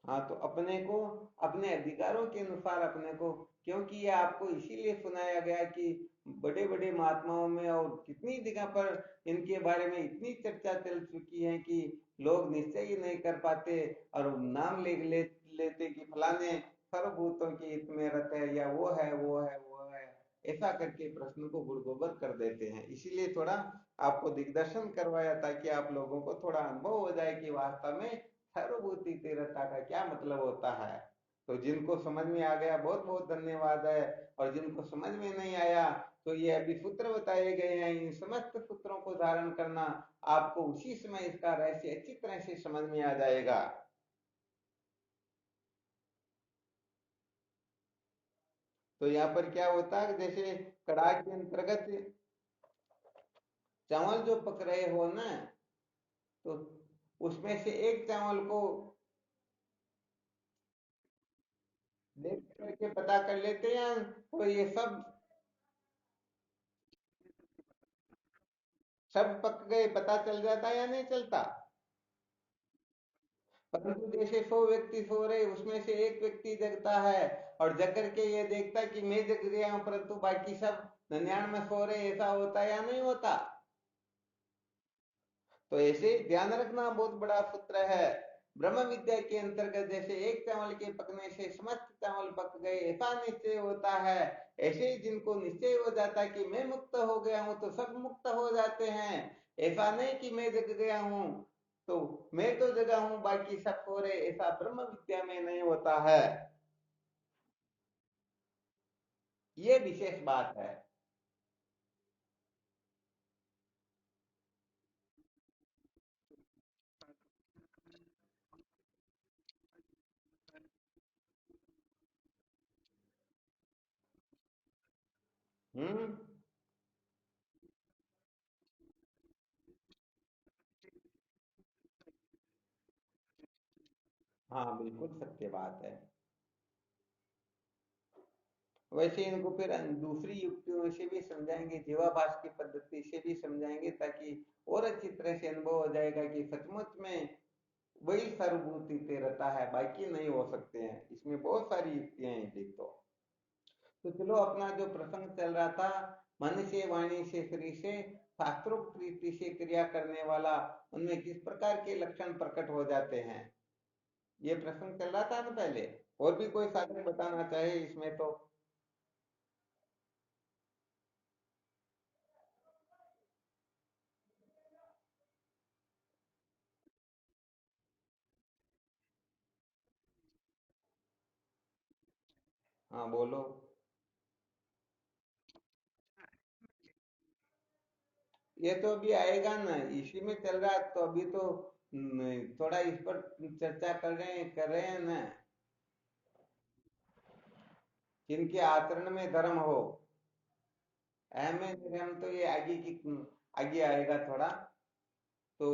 हाँ, तो अपने को अपने अधिकारों के अनुसार अपने को, क्योंकि ये आपको इसीलिए सुनाया गया कि बड़े बड़े महात्माओं में और कितनी जगह पर इनके बारे में इतनी चर्चा चल चुकी है कि लोग निश्चय ही नहीं कर पाते और नाम लेते कि फलाने सर्वभूतों के हित में रत है, या वो है वो है वो है, ऐसा करके प्रश्न को गुड़गोबर कर देते हैं। इसीलिए थोड़ा आपको दिग्दर्शन करवाया ताकि आप लोगों को थोड़ा अनुभव हो जाए कि वास्तव में सर्वभूति तीव्रता का क्या मतलब होता है। तो जिनको समझ में आ गया बहुत बहुत धन्यवाद है, और जिनको समझ में नहीं आया तो ये अभी सूत्र बताए गए हैं, इन समस्त सूत्रों को धारण करना, आपको उसी समय इसका रहस्य अच्छी तरह से समझ में आ जाएगा। तो यहाँ पर क्या होता है, जैसे कड़ाह के अंतर्गत चावल जो पक रहे हो ना, तो उसमें से एक चावल को देख करके पता कर लेते हैं, तो ये सब पक गए पता चल जाता है या नहीं चलता? परंतु जैसे 100 व्यक्ति सो रहे, उसमें से एक व्यक्ति जगता है और जग करके ये देखता है कि मैं जग गया हूं परंतु बाकी सब 99 सो रहे, ऐसा होता है या नहीं होता? तो ऐसे ही ध्यान रखना, बहुत बड़ा सूत्र है। ब्रह्म विद्या के अंतर्गत जैसे एक चावल के पकने से समस्त चावल पक गए ऐसा निश्चय होता है, ऐसे ही जिनको निश्चय हो जाता है कि मैं मुक्त हो गया हूं तो सब मुक्त हो जाते हैं। ऐसा नहीं कि मैं जग गया हूं तो मैं तो जगा हूं बाकी सब सो रहे, ऐसा ब्रह्म विद्या में नहीं होता है। ये विशेष बात है। हम्म। हाँ, बिल्कुल सत्य बात है। वैसे इनको फिर दूसरी युक्तियों से भी समझाएंगे, जीवाभास की पद्धति से भी समझाएंगे, ताकि और अच्छी तरह से अनुभव हो जाएगा कि सचमुच में वही सर्वभूति रहता है, बाकी नहीं हो सकते हैं। इसमें बहुत सारी युक्तियां हैं ठीक। तो चलो, अपना जो प्रसंग चल रहा था, मन से वाणी से शरीर से शास्त्रोक्त रीति से क्रिया करने वाला, उनमें किस प्रकार के लक्षण प्रकट हो जाते हैं, ये प्रसंग चल रहा था ना पहले। और भी कोई साधक बताना चाहे इसमें तो। हाँ, बोलो। ये तो अभी आएगा ना, इसी में चल रहा है तो अभी तो थोड़ा इस पर चर्चा कर रहे हैं ना। जिनके आचरण में धर्म हो, अहम निगम, तो ये आगे आएगा थोड़ा। तो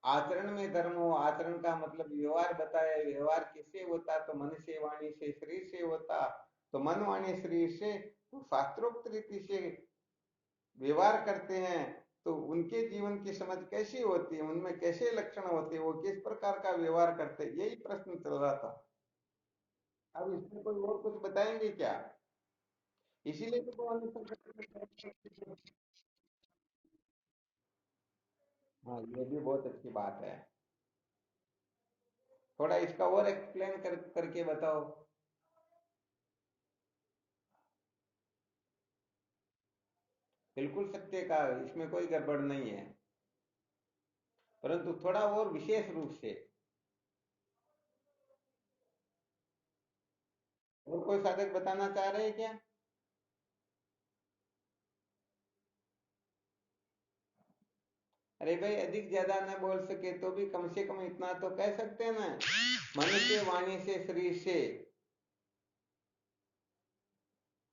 आचरण में धर्म हो, आचरण का मतलब व्यवहार बताया, व्यवहार किससे होता, तो मन से वाणी से शरीर से होता। तो मन वाणी शरीर से तो शास्त्रोक्त रीति से व्यवहार करते हैं, तो उनके जीवन की समझ कैसी होती है, उनमें कैसे लक्षण होते हैं, वो किस प्रकार का व्यवहार करते हैं, यही प्रश्न चल रहा था। अब इसमें कोई और कुछ बताएंगे क्या? इसीलिए तो भगवान ने हाँ, ये भी बहुत अच्छी बात है। थोड़ा इसका और एक्सप्लेन करके बताओ। बिल्कुल सत्य का, इसमें कोई गड़बड़ नहीं है, परंतु थोड़ा और विशेष रूप से। और कोई साधक बताना चाह रहे हैं क्या? अरे भाई, अधिक ज्यादा न बोल सके तो भी कम से कम इतना तो कह सकते हैं ना, मन से, वाणी से, शरीर से।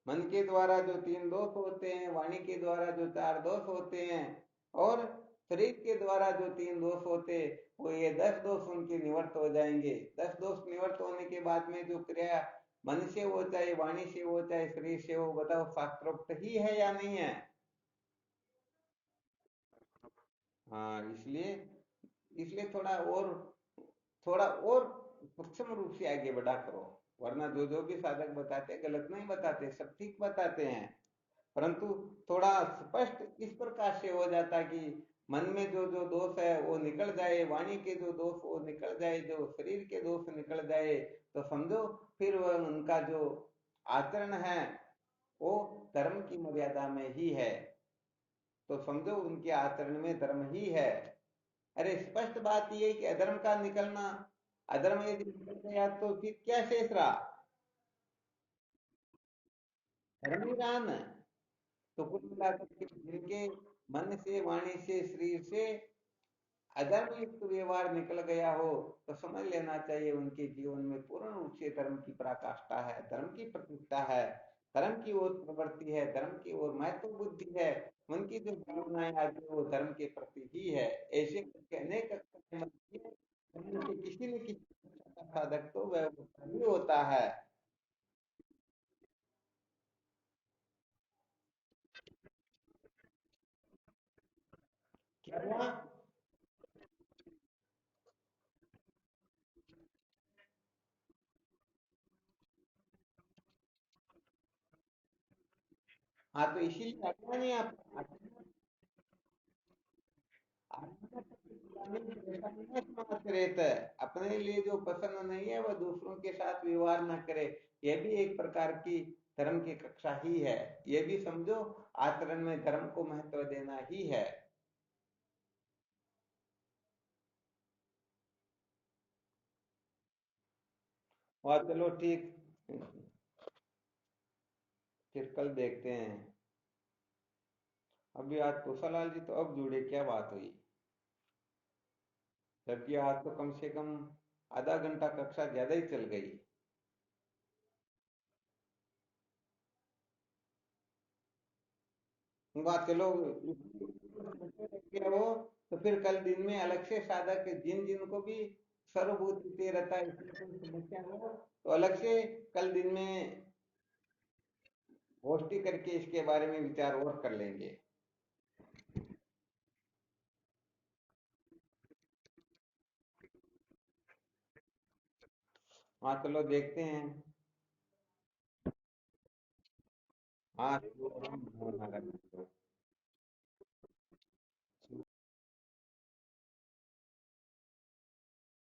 मन के द्वारा जो 3 दोष होते हैं, वाणी के द्वारा जो 4 दोष होते हैं, और शरीर के द्वारा जो 3 दोष होते, वो ये 10 दोष उनके निवृत्त हो जाएंगे। 10 दोष निवृत्त होने के बाद में जो क्रिया मन से हो, चाहे वाणी से हो, चाहे शरीर से हो, बताओ शास्त्रोक्त ही है या नहीं है? हाँ, इसलिए इसलिए थोड़ा और सूक्ष्म रूप से आगे बढ़ा करो। वरना जो जो भी साधक बताते हैं गलत नहीं बताते, सब ठीक बताते हैं। परंतु थोड़ा स्पष्ट इस प्रकार से हो जाता कि मन में जो जो दोष है वो निकल जाए, वाणी के जो दोष वो निकल जाए, जो शरीर के दोष निकल जाए, तो समझो फिर वह उनका जो आचरण है वो धर्म की मर्यादा में ही है। तो समझो उनके आचरण में धर्म ही है। अरे स्पष्ट बात ये है कि अधर्म का निकलना, अधर्म यदि निकल गया तो फिर क्या शेष रहा? धर्म ही रहा ना। तो कुल मिलाकर के जिनके मन से, वाणी से, शरीर से अधर्म युक्त व्यवहार निकल गया हो, तो समझ लेना चाहिए उनके जीवन में पूर्ण रूप से धर्म की पराकाष्ठा है, धर्म की प्रतिष्ठा है, धर्म की ओर प्रवृत्ति है, धर्म की ओर महत्व बुद्धि है। उनकी जो भावनाएं आदि वो धर्म के प्रति ही है। ऐसे करके अनेक अक्षर मत किए, धर्म के किसी न किसी कक्षा का साधक तो वह ही होता है। क्या हुआ? हाँ, तो इसीलिए अज्ञान ही आप मात्र रहता है। अपने लिए जो पसंद नहीं है वह दूसरों के साथ व्यवहार न करे। यह भी एक प्रकार की धर्म की कक्षा ही है। यह भी समझो, आचरण में धर्म को महत्व देना ही है। और चलो ठीक, फिर कल देखते हैं। अभी आज कुशालाल जी तो अब जुड़े, क्या बात हुई? जबकि आज तो कम से कम आधा घंटा कक्षा ज्यादा ही चल गई। बात चलो, क्या वो, तो फिर कल दिन में अलग से साधक जिन जिन को भी सर्वभूत से रहता है, इसमें कोई समस्या हो तो अलग से कल दिन में गोष्ठी करके इसके बारे में विचार और कर लेंगे। हाँ चलो देखते हैं। हाँ,